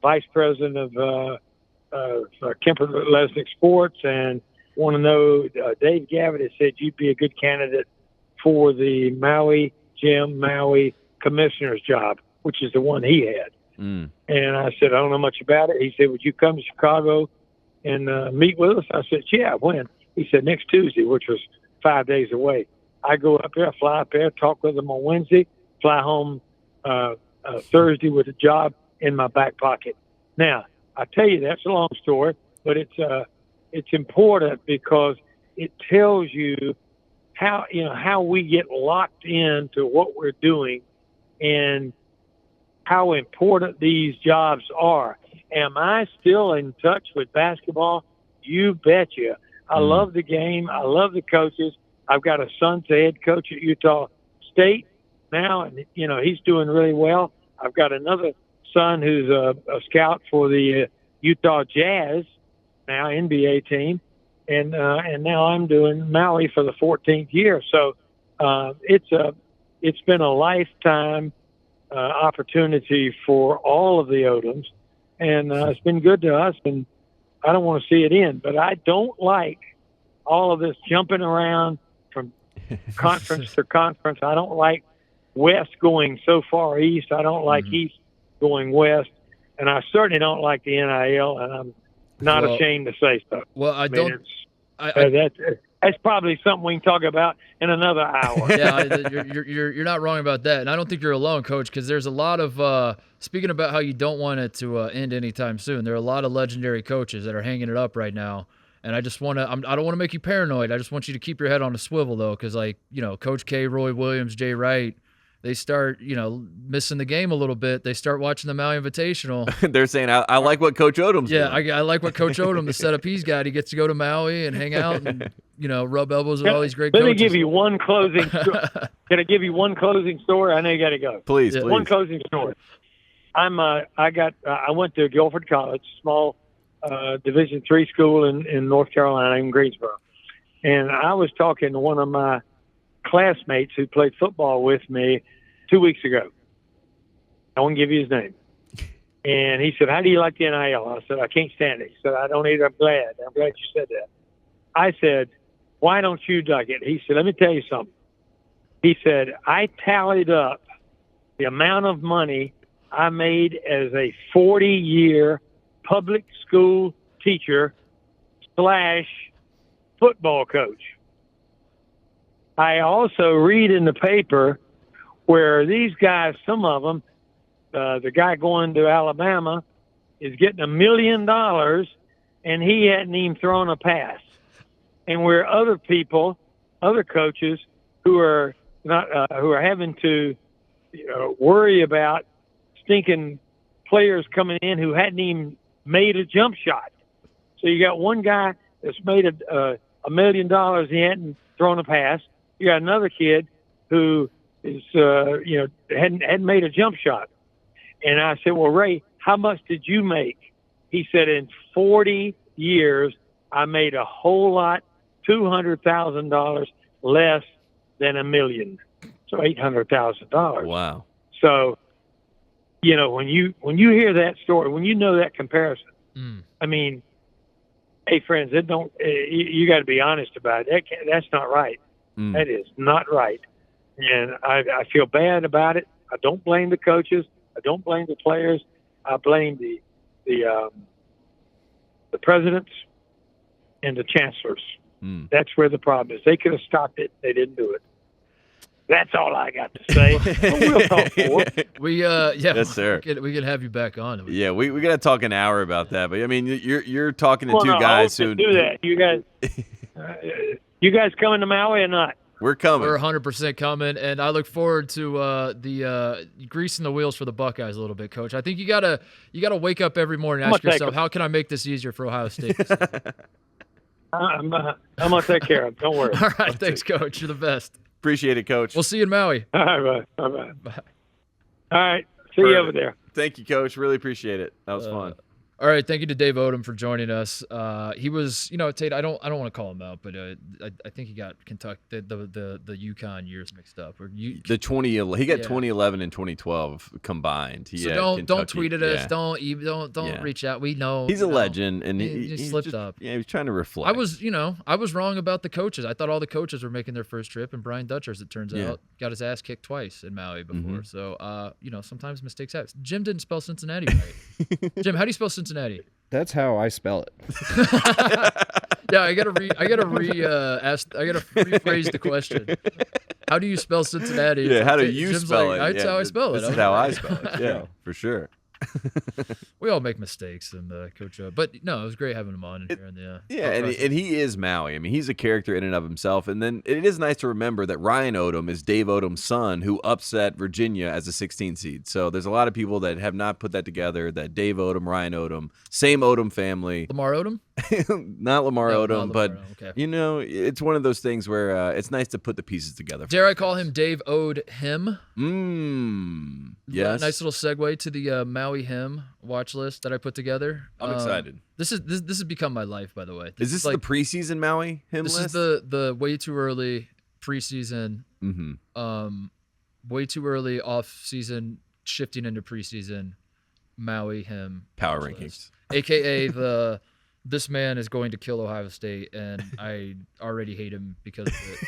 Vice President of Kemper Lesnick Sports, and want to know, Dave Gavitt has said you'd be a good candidate for the Maui Jim Maui commissioner's job, which is the one he had. And I said, "I don't know much about it." He said, "Would you come to Chicago and meet with us?" I said, "Yeah, when?" He said, "Next Tuesday," which was 5 days away. I go up there, fly up there, talk with him on Wednesday, fly home Thursday with a job in my back pocket. Now, I tell you, that's a long story, but it's important because it tells you how we get locked into what we're doing and how important these jobs are. Am I still in touch with basketball? You betcha. I love the game. I love the coaches. I've got a son, the head coach at Utah State now, and he's doing really well. I've got another son who's a scout for the Utah Jazz, now NBA team, and now I'm doing Maui for the 14th year. So it's been a lifetime opportunity for all of the Odoms, and it's been good to us, and I don't want to see it end. But I don't like all of this jumping around from conference to conference. I don't like West going so far east. I don't like East going west, and I certainly don't like the NIL, and I'm not ashamed to say so. Well, That's probably something we can talk about in another hour. Yeah, you're not wrong about that, and I don't think you're alone, Coach, because there's a lot of speaking about how you don't want it to end anytime soon. There are a lot of legendary coaches that are hanging it up right now, and I just want to. I don't want to make you paranoid. I just want you to keep your head on a swivel, though, because Coach K, Roy Williams, Jay Wright, they start, missing the game a little bit. They start watching the Maui Invitational. They're saying, I like what Coach Odom's doing. I like what Coach Odom, the setup he's got. He gets to go to Maui and hang out and, rub elbows with all these great coaches. Let me give you one closing story. Can I give you one closing story? I know you got to go. Please. One closing story. I went to Guilford College, small Division III school in North Carolina, in Greensboro. And I was talking to one of my classmates who played football with me 2 weeks ago. I won't give you his name. And he said, "How do you like the NIL?" I said, "I can't stand it." He said, "I don't either. I'm glad you said that." I said, "Why don't you like it?" He said, "Let me tell you something." He said, "I tallied up the amount of money I made as a 40-year public school teacher / football coach. I also read in the paper where these guys, some of them, the guy going to Alabama is getting $1 million, and he hadn't even thrown a pass. And where other people, other coaches who are not who are having to worry about stinking players coming in who hadn't even made a jump shot. So you got one guy that's made $1 million, he hadn't thrown a pass. You got another kid who is, hadn't made a jump shot. And I said, "Well, Ray, how much did you make?" He said, "In 40 years, I made a whole lot, $200,000 less than $1 million. So $800,000. Wow. So, when you hear that story, when you know that comparison, I mean, hey, friends, you got to be honest about it. That's not right. That is not right. And I feel bad about it. I don't blame the coaches. I don't blame the players. I blame the presidents and the chancellors. That's where the problem is. They could have stopped it. They didn't do it. That's all I got to say. But we'll talk more. Yes, sir. We can have you back on. Yeah, we got to talk an hour about that. But I mean, you're talking to two I guys hope who to do that. You guys coming to Maui or not? We're coming. We're 100% coming, and I look forward to the greasing the wheels for the Buckeyes a little bit, Coach. I think you gotta wake up every morning and ask yourself, how can I make this easier for Ohio State? I'm gonna take care of it. Don't worry. All right, thanks, Coach. You're the best. Appreciate it, Coach. We'll see you in Maui. All right, bye. All right, see you over there. Thank you, Coach. Really appreciate it. That was fun. All right, thank you to Dave Odom for joining us. He was, Tate. I don't want to call him out, but I think he got Kentucky the UConn years mixed up. He got 2011 and 2012 combined. So don't tweet at us. Don't reach out. We know he's a legend, and he slipped up. Yeah, he was trying to reflect. I was wrong about the coaches. I thought all the coaches were making their first trip, and Brian Dutcher, as it turns out, got his ass kicked twice in Maui before. So sometimes mistakes happen. Jim didn't spell Cincinnati right. Jim, how do you spell Cincinnati? That's how I spell it. Yeah, I gotta rephrase the question. How do you spell Cincinnati? Yeah, how do you Jim's spell it? That's how I spell it. This is how I spell it. Yeah, for sure. We all make mistakes, and Coach. But no, it was great having him on. And he is Maui. I mean, he's a character in and of himself. And then it is nice to remember that Ryan Odom is Dave Odom's son, who upset Virginia as a 16 seed. So there's a lot of people that have not put that together. That Dave Odom, Ryan Odom, same Odom family. Lamar Odom? Not Lamar Odom, but okay. It's one of those things where it's nice to put the pieces together. Dare I call him Dave Ode him? Yes. Nice little segue to the Maui him watch list that I put together. I'm excited. This has become my life, by the way. Is this the preseason Maui him list? This is the way too early preseason. Way too early off season shifting into preseason Maui him power list. rankings, aka this man is going to kill Ohio State, and I already hate him because of it.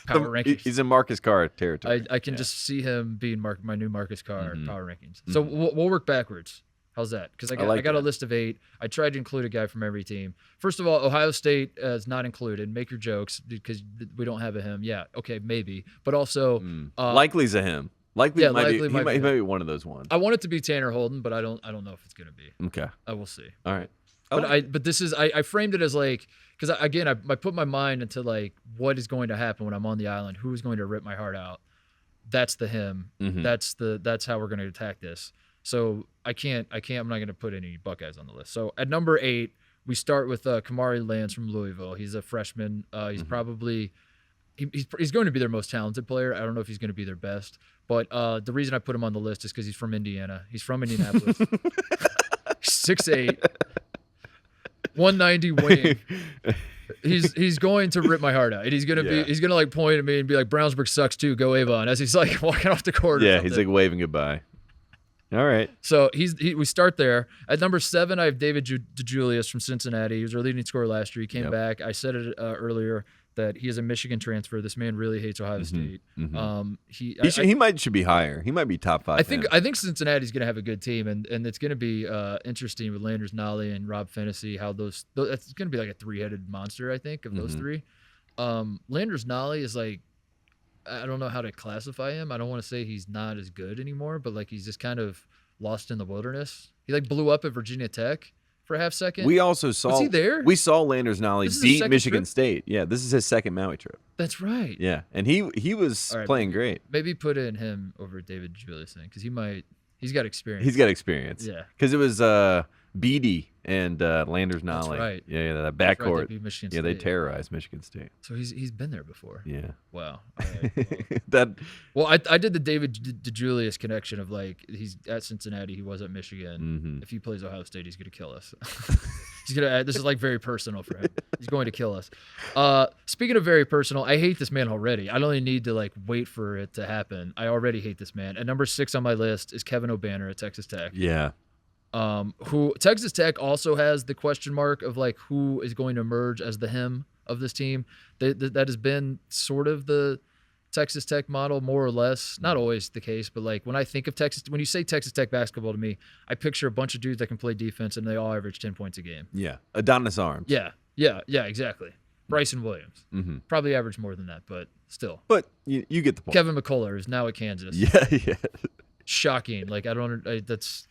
Power rankings. He's in Marcus Carr territory. I can just see him being my new Marcus Carr power rankings. So we'll work backwards. How's that? Because I got a list of 8. I tried to include a guy from every team. First of all, Ohio State is not included. Make your jokes because we don't have a him. Yeah, okay, maybe. But also, likely's a him. Likely might be one of those ones. I want it to be Tanner Holden, but I don't know if it's gonna be. Okay, I will see. All right. But this is I framed it as like, because again I put my mind into like what is going to happen when I'm on the island. Who is going to rip my heart out? That's the him. That's how we're going to attack this. So I'm not going to put any Buckeyes on the list. So at number 8, we start with Kamari Lance from Louisville. He's a freshman. He's probably he's going to be their most talented player. I don't know if he's going to be their best, but the reason I put him on the list is because he's from Indiana. He's from Indianapolis. 6'8", 190 weighing. He's going to rip my heart out. And he's gonna like point at me and be like, Brownsburg sucks too, go Avon, as he's like walking off the court. Yeah, he's like waving goodbye. All right. So we start there. At number 7, I have David DeJulius from Cincinnati. He was our leading scorer last year. He came back. I said it earlier that he is a Michigan transfer. This man really hates Ohio State. He should be higher. He might be top 5. I think Cincinnati's going to have a good team, and it's going to be interesting with Landers Nolly and Rob Fennessy. How it's going to be like a 3-headed monster. I think of those 3. Landers Nolly is like, I don't know how to classify him. I don't want to say he's not as good anymore, but like he's just kind of lost in the wilderness. He like blew up at Virginia Tech for a half second. We also saw. Was he there? We saw Landers Nolly beat Michigan State. Yeah, this is his second Maui trip. That's right. Yeah, and he was playing great. Maybe put in him over David Julius thing because he's got experience. He's got experience. Yeah, because it was Beatty and Landers Nolly. That's right. Yeah, that backcourt. Right, they terrorized Michigan State. So he's been there before. Yeah. Wow. Right, well. I did the David DeJulius connection of like he's at Cincinnati, he was at Michigan. If he plays Ohio State, he's gonna kill us. This is like very personal for him. He's going to kill us. Speaking of very personal, I hate this man already. I don't even need to like wait for it to happen. I already hate this man. At number 6 on my list is Kevin O'Banner at Texas Tech. Yeah. Who Texas Tech also has the question mark of like who is going to emerge as the him of this team. That has been sort of the Texas Tech model, more or less. Not always the case, but like when I think of when you say Texas Tech basketball to me, I picture a bunch of dudes that can play defense and they all average 10 points a game. Yeah, Adonis Arms. Yeah, exactly. Bryson Williams probably averaged more than that, but still. But you get the point. Kevin McCullough is now at Kansas. Yeah. Shocking. Like That's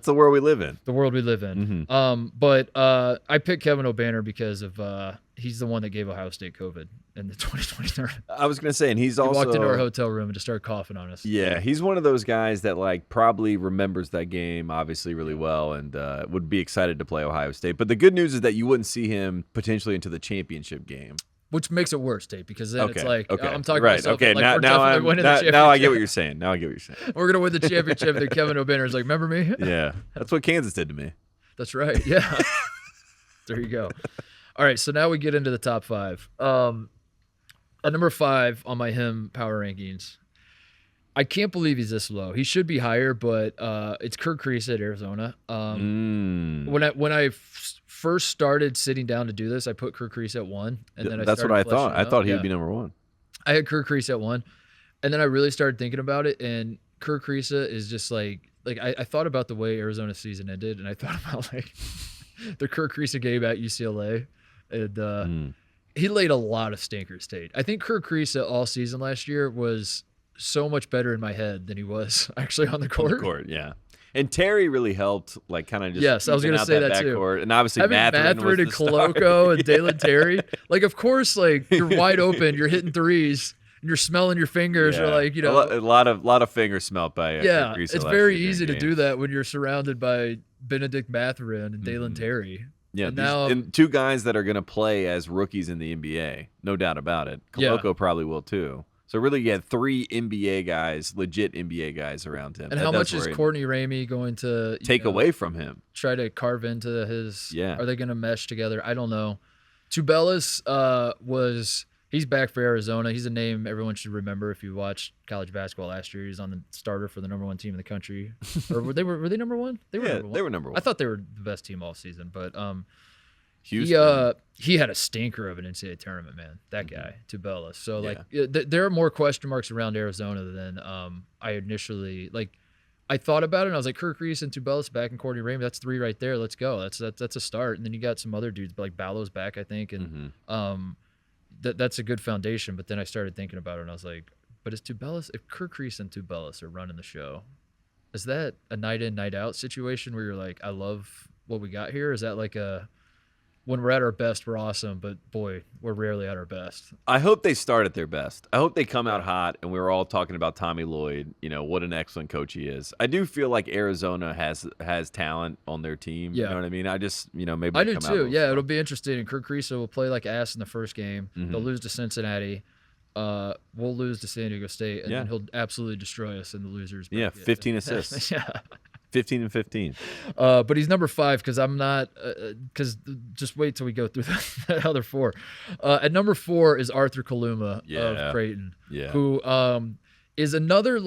the world we live in. The world we live in. But I picked Kevin O'Banner because of he's the one that gave Ohio State COVID in the 2020 tournament. I was going to say, and he walked into our hotel room and just started coughing on us. Yeah, he's one of those guys that like probably remembers that game obviously really well and would be excited to play Ohio State. But the good news is that you wouldn't see him potentially into the championship game. Which makes it worse, Tate, because then it's like I'm talking right. about Okay, like, now I get what you're saying. We're gonna win the championship. And Kevin O'Banner's like, remember me? Yeah, that's what Kansas did to me. That's right. Yeah. There you go. All right, so now we get into the top 5. At number 5 on my him power rankings, I can't believe he's this low. He should be higher, but it's Kirk Kriisa at Arizona. When I first started sitting down to do this, I put Kirk Kriisa at 1, and then that's what I thought. I thought he would be number 1. I had Kirk Kriisa at 1, and then I really started thinking about it, and Kirk Kriisa is just like I thought about the way Arizona's season ended, and I thought about like the Kirk Kriisa game at UCLA, and he laid a lot of stinkers, Tate. I think Kirk Kriisa all season last year was so much better in my head than he was actually on the court. On the court, yeah. And Terry really helped, like, kind of just. Yes, I was going to say that too. And obviously, Matherin and Koloko and Dalen Terry. Like, of course, like you're wide open, you're hitting threes, and you're smelling your fingers, or like a lot of fingers smelt by. It's very easy to do that when you're surrounded by Benedict Matherin and Dalen Terry. Yeah, and 2 guys that are going to play as rookies in the NBA, no doubt about it. Koloko probably will too. So really, you had 3 NBA guys, legit NBA guys around him. And how much is Courtney Ramey going to take away from him? Try to carve into his. Yeah. Are they going to mesh together? I don't know. Tubelis He's back for Arizona. He's a name everyone should remember if you watched college basketball last year. He's on the starter for the number 1 team in the country. Or were they number 1? They were number 1. They were number 1. I thought they were the best team all season, but Houston. He had a stinker of an NCAA tournament, man. That guy, Tubelis. So there are more question marks around Arizona than I initially I thought about it and I was like, Kirk Reese and Tubelis back in Courtney Ramey, that's 3 right there. Let's go. That's a start. And then you got some other dudes like Ballow's back, I think, and that's a good foundation. But then I started thinking about it and I was like, but is Tubelis, if Kirk Reese and Tubelis are running the show, is that a night in, night out situation where you're like, I love what we got here? Is that like when we're at our best, we're awesome, but boy, we're rarely at our best? I hope they start at their best. I hope they come out hot, and we were all talking about Tommy Lloyd, what an excellent coach he is. I do feel like Arizona has talent on their team. Yeah. You know what I mean? I just, maybe I do come too. out Yeah, it'll be interesting. And Kirk Reese will play like ass in the first game. Mm-hmm. They'll lose to Cincinnati. We'll lose to San Diego State, and then he'll absolutely destroy us in the losers. Yeah, 15 assists. Yeah. 15 and 15. But he's number 5 because I'm not. Because just wait till we go through the other 4. At number 4 is Arthur Kaluma of Creighton, who is another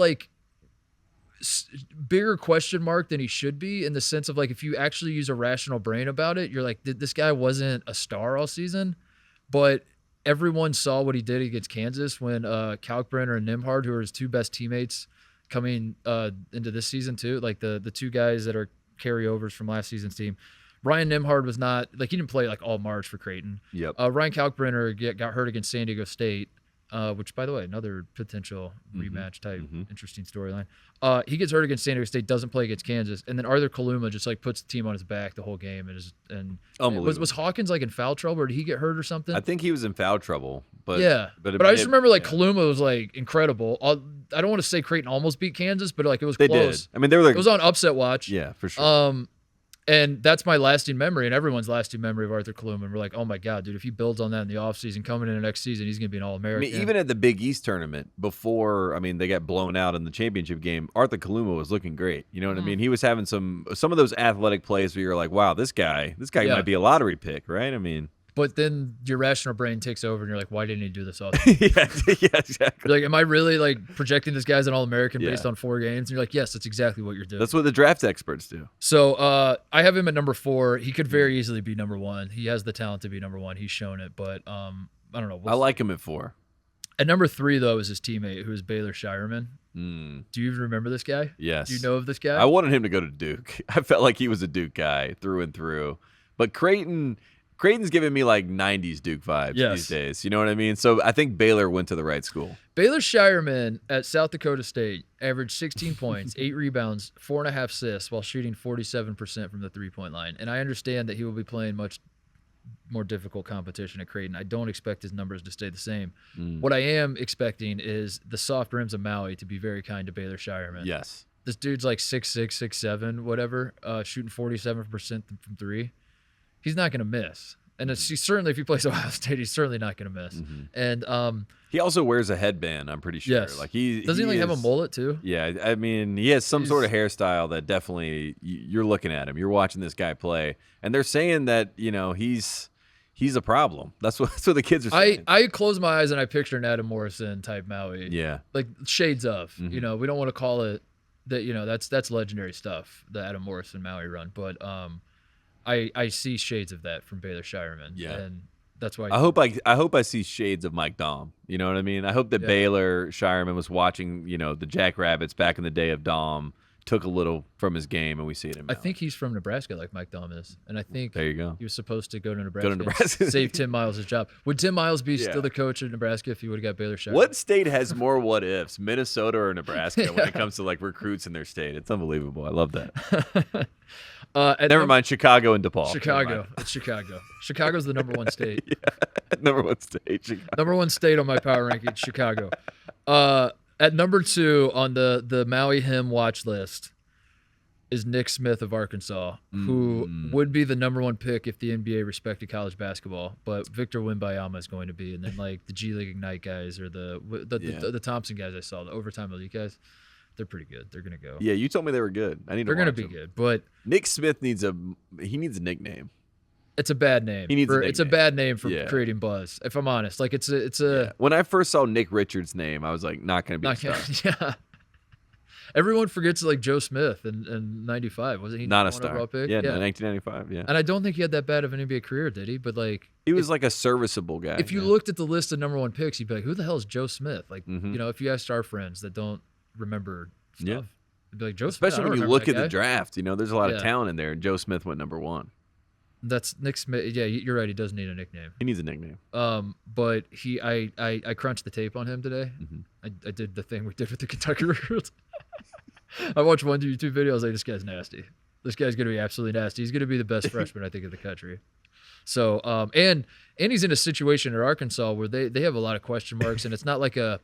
bigger question mark than he should be, in the sense of if you actually use a rational brain about it, you're like, this guy wasn't a star all season, but everyone saw what he did against Kansas when Kalkbrenner and Nimhard, who are his 2 best teammates coming into this season too, the 2 guys that are carryovers from last season's team. Ryan Nimhard was not he didn't play all March for Creighton. Yep. Ryan Kalkbrenner got hurt against San Diego State, which, by the way, another potential rematch type interesting storyline. He gets hurt against San Diego State, doesn't play against Kansas, and then Arthur Kaluma just puts the team on his back the whole game. And was Hawkins in foul trouble, or did he get hurt or something? I think he was in foul trouble, but but I just remember Kaluma was incredible. I don't want to say Creighton almost beat Kansas, but it was they close. Did. I mean, they were it was on upset watch. Yeah, for sure. And that's my lasting memory, and everyone's lasting memory of Arthur Kaluma. And we're like, oh my God, dude, if he builds on that in the offseason, coming in the next season, he's going to be an All-American. I mean, even at the Big East tournament before, they got blown out in the championship game, Arthur Kaluma was looking great. You know what I mean? He was having some of those athletic plays where you're like, wow, this guy might be a lottery pick, right? I mean. But then your rational brain takes over, and you're like, why didn't he do this all? yeah, exactly. You're like, am I really projecting this guy as an All-American based on 4 games? And you're like, yes, that's exactly what you're doing. That's what the draft experts do. So I have him at number 4. He could very easily be number 1. He has the talent to be number 1. He's shown it, but I don't know. I like him at 4. At number 3, though, is his teammate, who is Baylor Shireman. Do you even remember this guy? Yes. Do you know of this guy? I wanted him to go to Duke. I felt like he was a Duke guy through and through. But Creighton's giving me 90s Duke vibes these days. You know what I mean? So I think Baylor went to the right school. Baylor Shireman at South Dakota State averaged 16 points, 8 rebounds, 4.5 assists while shooting 47% from the 3-point line. And I understand that he will be playing much more difficult competition at Creighton. I don't expect his numbers to stay the same. What I am expecting is the soft rims of Maui to be very kind to Baylor Shireman. Yes. This dude's 6'6", 6'7", whatever, shooting 47% from 3. He's not going to miss. And he's certainly, if he plays Ohio State, he's certainly not going to miss. And he also wears a headband, I'm pretty sure. Yes. Doesn't he have a mullet too? Yeah, I mean, he has some sort of hairstyle that definitely, you're looking at him. You're watching this guy play. And they're saying that, he's a problem. That's what the kids are saying. I close my eyes and I picture an Adam Morrison type Maui. Yeah. Shades of. We don't want to call it that. That's legendary stuff, the Adam Morrison Maui run. But I see shades of that from Baylor Shireman. Yeah. And that's why I hope I see shades of Mike Dom. You know what I mean? I hope that Baylor Shireman was watching, the Jackrabbits back in the day of Dom, took a little from his game, and we see it in Maui. I think he's from Nebraska, like Mike Dom is. And I think there you go. He was supposed to go to Nebraska. Save Tim Miles' job. Would Tim Miles be still the coach of Nebraska if he would have got Baylor Shireman? What state has more what ifs, Minnesota or Nebraska, when it comes to recruits in their state? It's unbelievable. I love that. Never mind, Chicago and DePaul. Chicago. It's Chicago. Chicago's the number 1 state. Number 1 state, Chicago. Number 1 state on my power ranking, Chicago. At number 2 on the Maui Him watch list is Nick Smith of Arkansas, who would be the number 1 pick if the NBA respected college basketball. But Victor Wembanyama is going to be, and then the G League Ignite guys or the Thompson guys I saw, the Overtime Elite guys. They're pretty good. They're gonna go. Yeah, you told me they were good. They're gonna be good, but Nick Smith needs a nickname. It's a bad name. He needs a nickname. It's a bad name for creating buzz, if I'm honest. Like, it's a Yeah. When I first saw Nick Richards' name, I was like, not going to be a star. Yeah. Everyone forgets, like, Joe Smith in 95. Wasn't he not a one star? overall pick? Yeah, 1995, yeah. And I don't think he had that bad of an NBA career, did he? But, like... He was like a serviceable guy. If you looked at the list of number 1 picks, you'd be like, who the hell is Joe Smith? Like, Mm-hmm. you know, if you asked our friends that don't remember stuff, you'd be like, Joe Especially Smith, I don't when you remember look that at the guy. draft, you know, there's a lot of talent in there, and Joe Smith went number 1. That's Nick Smith. Yeah, you're right. He does need a nickname. He needs a nickname. But I crunched the tape on him today. Mm-hmm. I did the thing we did with the Kentucky recruits. I watched one YouTube video. I was like, this guy's nasty. This guy's gonna be absolutely nasty. He's gonna be the best freshman, I think, in the country. So, and he's in a situation at Arkansas where they have a lot of question marks, and it's not like a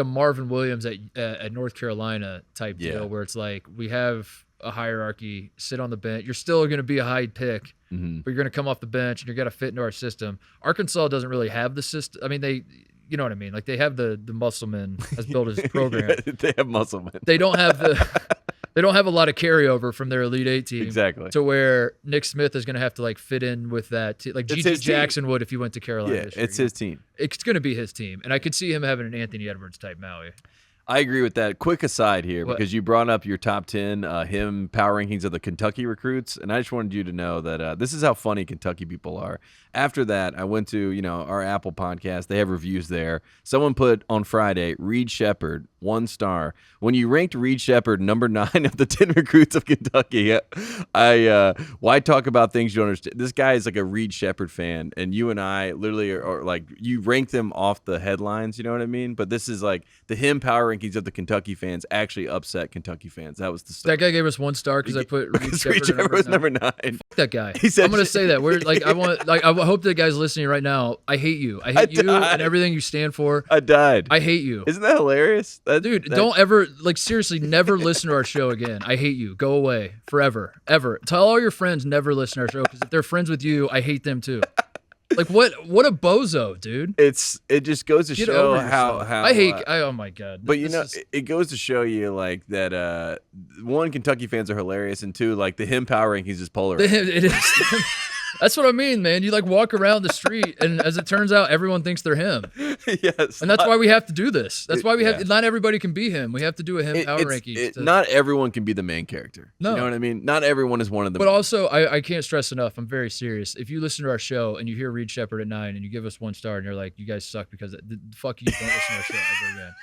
Marvin Williams at North Carolina type deal where it's like we have a hierarchy, sit on the bench. You're still going to be a high pick, but you're going to come off the bench and you're going to fit into our system. Arkansas doesn't really have the system. I mean, you know what I mean? Like, they have the Musselman has built his program. They have Musselman. They don't have they don't have a lot of carryover from their Elite 8 team. Exactly. To where Nick Smith is going to have to, like, fit in with that. Like G.G. Jackson would if he went to Carolina this year. It's his team. It's going to be his team. And I could see him having an Anthony Edwards type Maui. I agree with that. Quick aside here, because you brought up your top 10 him power rankings of the Kentucky recruits, and I just wanted you to know that this is how funny Kentucky people are. After that, I went to our Apple podcast. They have reviews there. Someone put on Friday, Reed Shepherd, 1 star. When you ranked Reed Shepherd number 9 of the 10 recruits of Kentucky, why talk about things you don't understand? This guy is like a Reed Shepherd fan, and you and I literally are like, you rank them off the headlines, you know what I mean? But this is like the him power rankings of the Kentucky fans actually upset Kentucky fans. That was the stuff. That guy gave us 1 star because I put Reed Shepherd was number 9. Fuck that guy. He said, I'm gonna say that. We're like, I hope that guy's listening right now. I hate you. I hate you and everything you stand for. I died. I hate you. Isn't that hilarious? Don't ever, like, seriously, never listen to our show again. I hate you. Go away forever, ever. Tell all your friends never listen to our show because if they're friends with you, I hate them too. Like, what a bozo, dude. It just goes to show how I hate oh my god. But it goes to show you like that 1, Kentucky fans are hilarious, and 2, like the him power rankings is polarized. It is. That's what I mean, man. You like walk around the street, and as it turns out, everyone thinks they're him. Yes, and that's why we have to do this. That's why we have. Not everybody can be him. We have to do a him power ranking. Not everyone can be the main character. No, you know what I mean. Not everyone is one of them. But also, I can't stress enough. I'm very serious. If you listen to our show and you hear Reed Shepherd at 9 and you give us 1 star and you're like, you guys suck because fuck you, don't listen to our show ever again.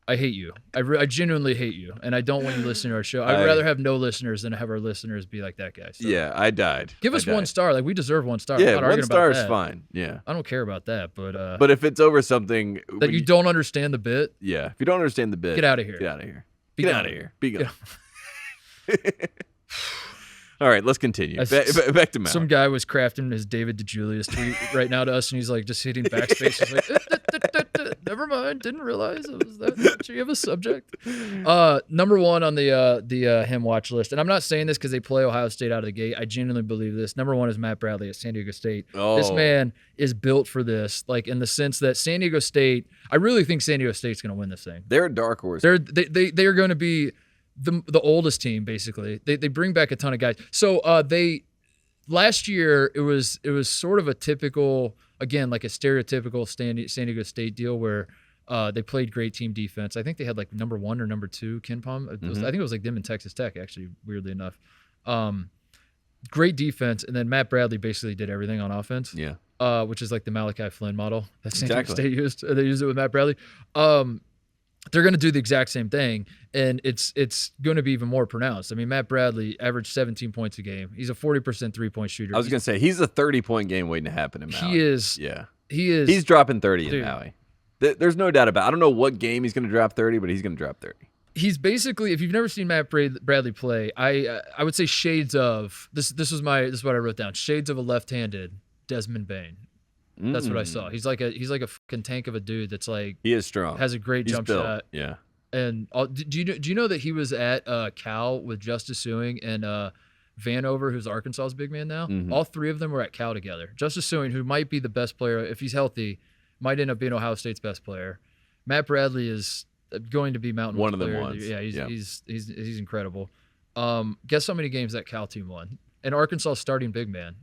I hate you. I genuinely hate you, and I don't want you listening to our show. I'd rather have no listeners than have our listeners be like that guy. So yeah, I died. Give us 1 star. Like, we deserve 1 star. Yeah, 1 star is fine. Yeah, I don't care about that. But if it's over something that you don't understand the bit, yeah, if you don't understand the bit, get out of here. Get out of here. Get out of here. Be gone. All right, let's continue. Back to Maui. Some guy was crafting his David DeJulius tweet right now to us, and he's like just hitting backspace. He's like, never mind, didn't realize it was that much of a subject. Number 1 on the him watch list, and I'm not saying this because they play Ohio State out of the gate. I genuinely believe this. Number 1 is Matt Bradley at San Diego State. Oh. This man is built for this, like in the sense that San Diego State. I really think San Diego State's going to win this thing. They're a dark horse. They are going to be the oldest team, basically. They bring back a ton of guys. So last year it was sort of a typical, again, like a stereotypical San Diego State deal where they played great team defense. I think they had like number 1 or number 2 KenPom. I think it was like them in Texas Tech, actually, weirdly enough. Great defense, and then Matt Bradley basically did everything on offense. Yeah, which is like the Malachi Flynn model that San Diego State used. They used it with Matt Bradley. They're going to do the exact same thing, and it's going to be even more pronounced. I mean, Matt Bradley averaged 17 points a game. He's a 40% three-point shooter. I was going to say, he's a 30-point game waiting to happen in Maui. He is. Yeah. He is. He's dropping 30 dude. in Maui. There's no doubt about it. I don't know what game he's going to drop 30, but he's going to drop 30. He's basically, if you've never seen Matt Bradley play, I would say shades of, this is what I wrote down, shades of a left-handed Desmond Bane. That's what I saw. He's like a fucking tank of a dude that's like, he is strong. Has a great jump shot. Yeah. And do you know that he was at Cal with Justice Suing and Vanover, who's Arkansas's big man now? Mm-hmm. All 3 of them were at Cal together. Justice Suing, who might be the best player if he's healthy, might end up being Ohio State's best player. Matt Bradley is going to be Mountain West one of the player. ones. Yeah, he's incredible. Guess how many games that Cal team won? And Arkansas starting big man.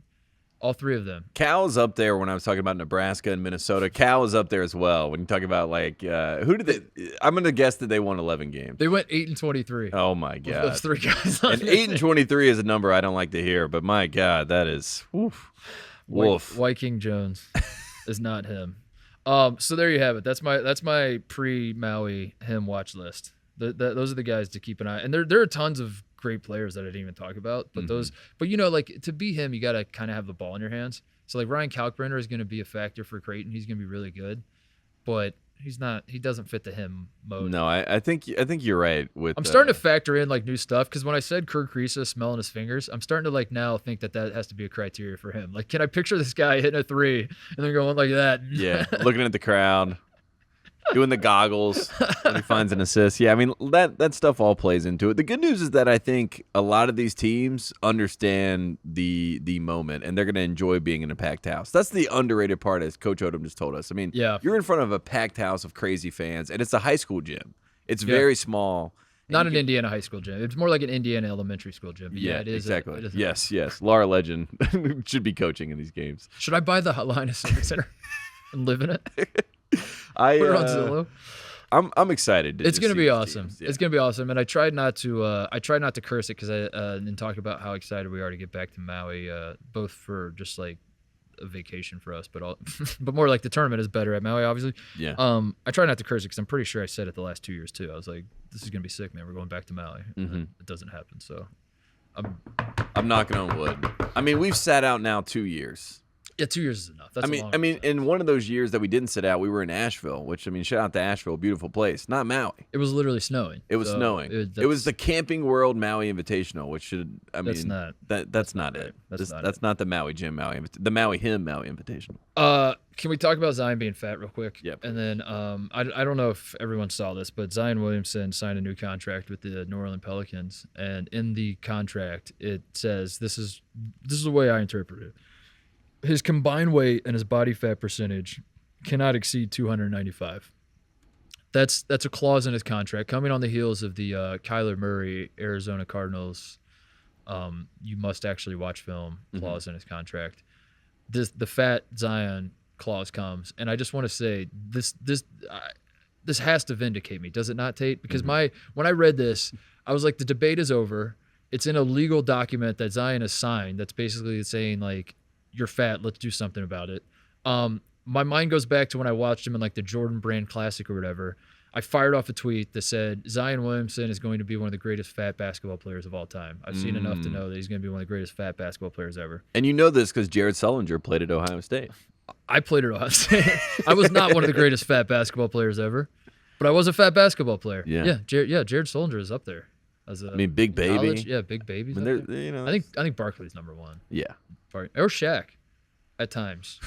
All three of them. Cal is up there when I was talking about Nebraska and Minnesota. Cal is up there as well. When you talk about, like, who did they – I'm going to guess that they won 11 games. They went 8-23. Oh, my God. Those three guys. And 8-23 is a number I don't like to hear, but my God, that is woof. White King Jones is not him. So there you have it. That's my pre-Maui him watch list. Those are the guys to keep an eye. And there are tons of great players that I didn't even talk about, but but you know, like, to be him, you got to kind of have the ball in your hands. So like Ryan Kalkbrenner is going to be a factor for Creighton. He's going to be really good, but he doesn't fit the him mode. No, I think you're right. I'm starting to factor in like new stuff, because when I said Kerr Kriisa smelling his fingers, I'm starting to like now think that has to be a criteria for him. Like, can I picture this guy hitting a three and then going like that? Yeah, looking at the crowd, doing the goggles when he finds an assist. Yeah, I mean, that stuff all plays into it. The good news is that I think a lot of these teams understand the moment, and they're going to enjoy being in a packed house. That's the underrated part, as Coach Odom just told us. I mean, you're in front of a packed house of crazy fans, and it's a high school gym. It's very small. Not an Indiana high school gym. It's more like an Indiana elementary school gym. But yeah, it is. Exactly. Yes. Laura Legend should be coaching in these games. Should I buy the Hotline Civic Center and live in it? Put it on Zillow. I'm excited. It's going to be awesome. Yeah. It's going to be awesome, and I tried not to curse it, because and talk about how excited we are to get back to Maui, both for just like a vacation for us, but more like the tournament is better at Maui, obviously. Yeah. I try not to curse it, because I'm pretty sure I said it the last 2 years too. I was like, this is going to be sick, man. We're going back to Maui. It doesn't happen, so I'm knocking on wood. I mean, we've sat out now 2 years. Yeah, 2 years is enough. That's I mean, in one of those years that we didn't sit out, we were in Asheville, which, I mean, shout out to Asheville, beautiful place. Not Maui. It was literally snowing. It was snowing. It was the Camping World Maui Invitational, which should, that's not it. That's not the Maui Jim Maui, the Maui Him Maui Invitational. Can we talk about Zion being fat real quick? Yep. And then I don't know if everyone saw this, but Zion Williamson signed a new contract with the New Orleans Pelicans, and in the contract it says, this is the way I interpret it: his combined weight and his body fat percentage cannot exceed 295. That's a clause in his contract, coming on the heels of the Kyler Murray Arizona Cardinals you must actually watch film clause in his contract. The fat Zion clause comes, and I just want to say this has to vindicate me, does it not, Tate? Because when I read this, I was like, the debate is over. It's in a legal document that Zion has signed that's basically saying, like, you're fat, let's do something about it. My mind goes back to when I watched him in like the Jordan Brand Classic or whatever. I fired off a tweet that said Zion Williamson is going to be one of the greatest fat basketball players of all time. I've seen enough to know that he's going to be one of the greatest fat basketball players ever. And you know this because Jared Sullinger played at Ohio State. I played at Ohio State. I was not one of the greatest fat basketball players ever, but I was a fat basketball player. Yeah. Jared Sullinger is up there. Big baby. College. Yeah, big babies. I mean, I think Barkley's number one. Yeah. Or Shaq at times.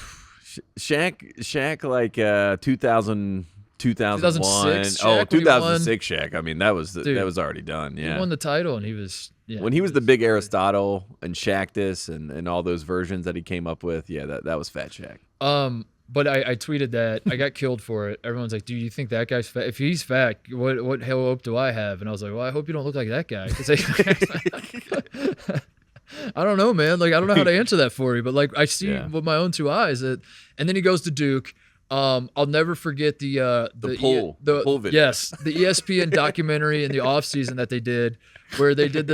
Shaq like 2001. 2006 Shaq, oh, 2006 Shaq. I mean, that was already done. Yeah. He won the title, and he was when he was the big Aristotle and Shaqtus and all those versions that he came up with. Yeah, that was Fat Shaq. But I tweeted that. I got killed for it. Everyone's like, "Do you think that guy's fat? If he's fat, what hope do I have?" And I was like, "Well, I hope you don't look like that guy." I don't know, man. Like, I don't know how to answer that for you, but like, I see with my own two eyes that. And then he goes to Duke. I'll never forget the pool video. Yes, the ESPN documentary in the offseason that they did, where they did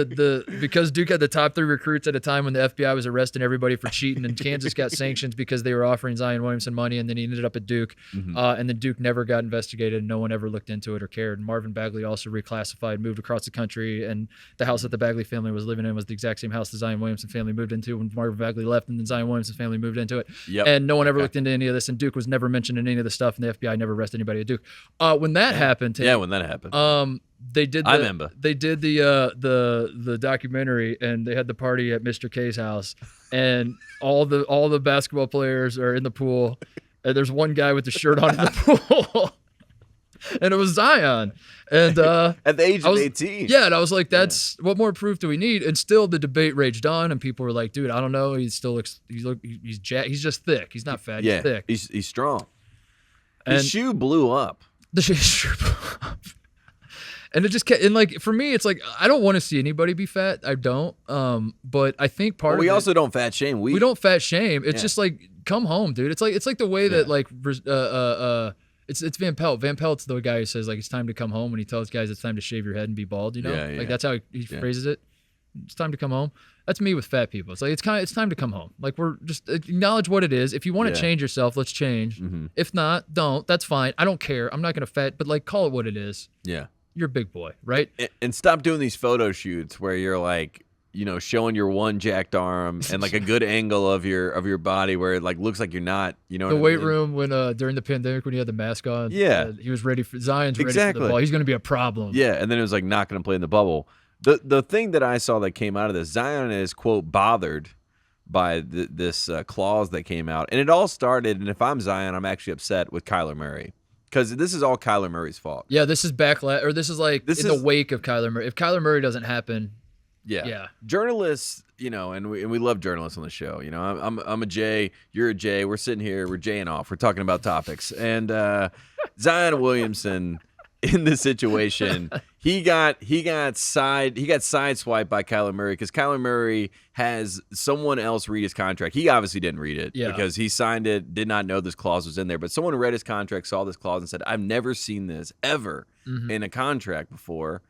because Duke had the top 3 recruits at a time when the FBI was arresting everybody for cheating, and Kansas got sanctions because they were offering Zion Williamson money, and then he ended up at Duke, and then Duke never got investigated, and no one ever looked into it or cared. And Marvin Bagley also reclassified, moved across the country, and the house that the Bagley family was living in was the exact same house the Zion Williamson family moved into when Marvin Bagley left, and then Zion Williamson's family moved into it. Yep. And no one ever looked into any of this, and Duke was never mentioned in any of the stuff, and the FBI never arrested anybody at Duke. When that happened, they did the documentary, and they had the party at Mr. K's house, and all the basketball players are in the pool, and there's one guy with the shirt on in the pool. And it was Zion. And at the age of 18. Yeah, and I was like, what more proof do we need? And still the debate raged on, and people were like, dude, I don't know. He still looks he's just thick. He's not fat, he's thick. He's strong. His shoe blew up. The shoe blew up. And it just and like for me, it's like I don't want to see anybody be fat. I don't. But I think part of we also don't fat shame. We don't fat shame. It's just like come home, dude. It's like the way that like it's Van Pelt. Van Pelt's the guy who says like it's time to come home when he tells guys it's time to shave your head and be bald. You know, like that's how he phrases it. It's time to come home. That's me with fat people. It's like it's time to come home. Like we're just acknowledge what it is. If you want to change yourself, let's change. If not, don't. That's fine. I don't care. I'm not gonna fat, but like call it what it is. Yeah. You're a big boy, right? And stop doing these photo shoots where you're like, showing your one jacked arm and like a good angle of your body where it like looks like you're not, the weight room when during the pandemic when he had the mask on. Yeah. He was ready for Zion's ready for the ball. He's going to be a problem. Yeah, and then it was like not going to play in the bubble. The thing that I saw that came out of this, Zion is quote bothered by this clause that came out, and it all started. And if I'm Zion, I'm actually upset with Kyler Murray. Because this is all Kyler Murray's fault. Yeah, this is backlash, or this is like the wake of Kyler Murray. If Kyler Murray doesn't happen, journalists, and we love journalists on the show. I'm a Jay, you're a Jay. We're sitting here, we're Jaying off. We're talking about topics, and Zion Williamson in this situation, he got sideswiped by Kyler Murray because Kyler Murray has someone else read his contract. He obviously didn't read it because he signed it, did not know this clause was in there. But someone read his contract, saw this clause, and said, "I've never seen this ever in a contract before."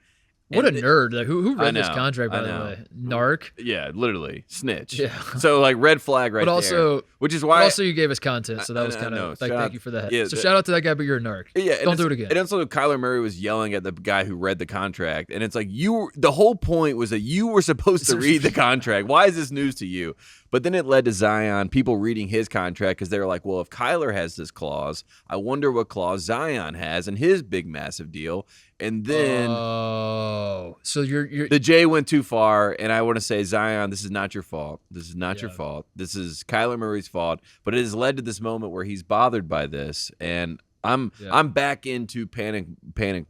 What a nerd! Like, who read this contract, by the way? Narc? Yeah, literally snitch. Yeah. So like red flag right there. Which is why. But also, you gave us content, so that was kind of like thank you for that. Yeah, so shout out to that guy, but you're a narc. Yeah, don't do it again. And also, Kyler Murray was yelling at the guy who read the contract, and it's like the whole point was that you were supposed to read the contract. Why is this news to you? But then it led to Zion, people reading his contract because they were like, well, if Kyler has this clause, I wonder what clause Zion has in his big, massive deal. And then so you're the J went too far, and I want to say, Zion, this is not your fault. This is not your fault. This is Kyler Murray's fault. But it has led to this moment where he's bothered by this, and I'm back into panic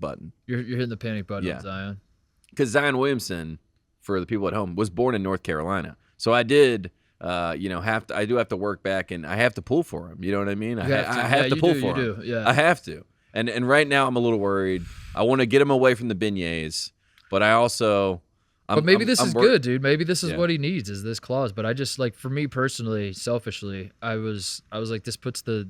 button. You're hitting the panic button on Zion. Because Zion Williamson, for the people at home, was born in North Carolina. So I did I do have to work back, and I have to pull for him. You know what I mean? I have to pull for him. Yeah. I have to. And right now I'm a little worried. I want to get him away from the beignets, but I also But maybe this is good, dude. Maybe this is what he needs is this clause. But I just like for me personally, selfishly, I was like, this puts the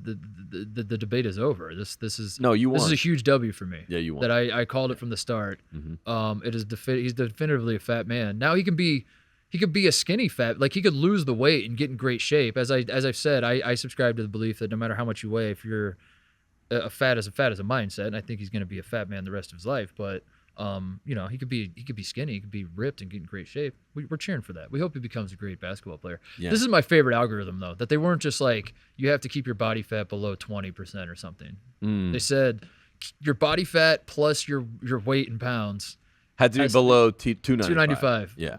debate is over. This is This is a huge W for me. Yeah, you won. That I called it from the start. It is he's definitively a fat man. Now he can be a skinny fat. Like he could lose the weight and get in great shape. As I've said, I subscribe to the belief that no matter how much you weigh, if you're a fat is a mindset, and I think he's going to be a fat man the rest of his life. But he could be skinny, he could be ripped and get in great shape. We're cheering for that. We hope he becomes a great basketball player. Yeah. This is my favorite algorithm, though, that they weren't just like you have to keep your body fat below 20% or something. They said your body fat plus your weight in pounds had to be below 295. Yeah.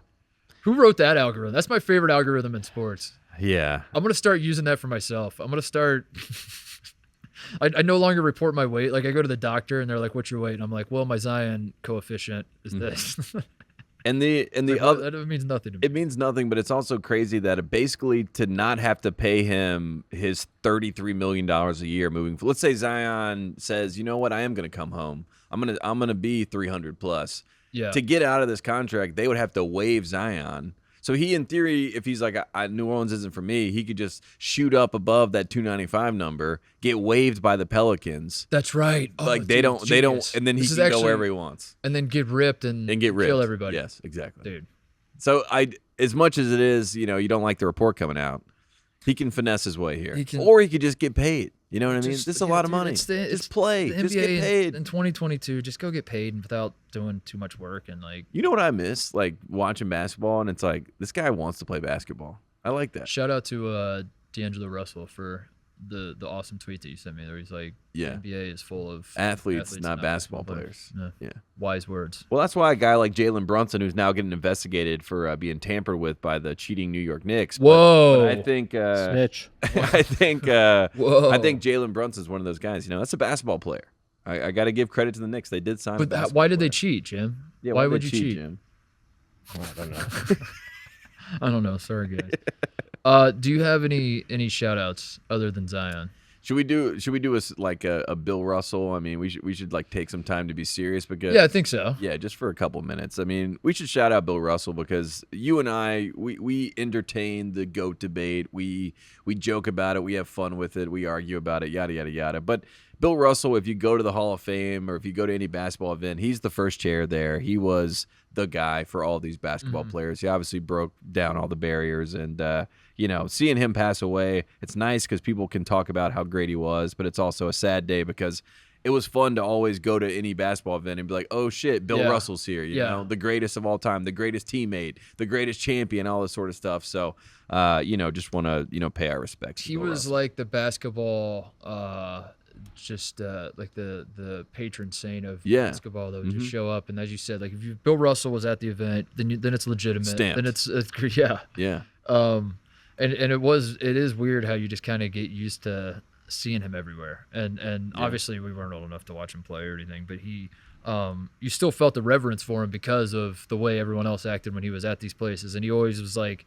Who wrote that algorithm? That's my favorite algorithm in sports. Yeah. I'm gonna start using that for myself. I'm gonna start. I no longer report my weight. Like I go to the doctor and they're like, "What's your weight?" And I'm like, "Well, my Zion coefficient is this." and the other that means nothing to me. It means nothing, but it's also crazy that basically to not have to pay him his $33 million a year moving. Let's say Zion says, "You know what? I am going to come home. I'm gonna be 300 plus." Yeah. To get out of this contract, they would have to waive Zion. So he, in theory, if he's like, New Orleans isn't for me, he could just shoot up above that 295 number, get waived by the Pelicans. That's right. Like they don't, and then he can go wherever he wants, and then get ripped and kill everybody. Yes, exactly, dude. So as much as it is, you don't like the report coming out, he can finesse his way here, or he could just get paid. You know what I mean? This is a lot of money. It's play. The just get paid. In 2022, just go get paid without doing too much work and like. You know what I miss? Like watching basketball, and it's like this guy wants to play basketball. I like that. Shout out to D'Angelo Russell for the awesome tweet that you sent me. There he's like, the NBA is full of athletes not basketball players. Yeah. Wise words. Well, that's why a guy like Jalen Brunson, who's now getting investigated for being tampered with by the cheating New York Knicks. Whoa! But I think snitch. I think Jalen Brunson's one of those guys. That's a basketball player. I got to give credit to the Knicks. They did sign. But why did they cheat, Jim? Yeah, why would you cheat, Jim? I don't know. I don't know. Sorry, guys. Do you have any shout outs other than Zion? Should we do a Bill Russell? I mean, we should like take some time to be serious because I think so. Yeah, just for a couple minutes. I mean, we should shout out Bill Russell because you and I we entertain the GOAT debate. We joke about it. We have fun with it. We argue about it. Yada yada yada. But Bill Russell, if you go to the Hall of Fame or if you go to any basketball event, he's the first chair there. He was the guy for all these basketball players. He obviously broke down all the barriers, and seeing him pass away, it's nice because people can talk about how great he was, but it's also a sad day because it was fun to always go to any basketball event and be like, oh shit, Bill Russell's here, you know, the greatest of all time, the greatest teammate, the greatest champion, all this sort of stuff. So, just want to, pay our respects. He was like the basketball, like the patron saint of basketball that would just show up. And as you said, like if Bill Russell was at the event, then it's legitimate. Stamped. Then it's yeah. And it is weird how you just kind of get used to seeing him everywhere. And obviously we weren't old enough to watch him play or anything, but he, you still felt the reverence for him because of the way everyone else acted when he was at these places. And he always was like,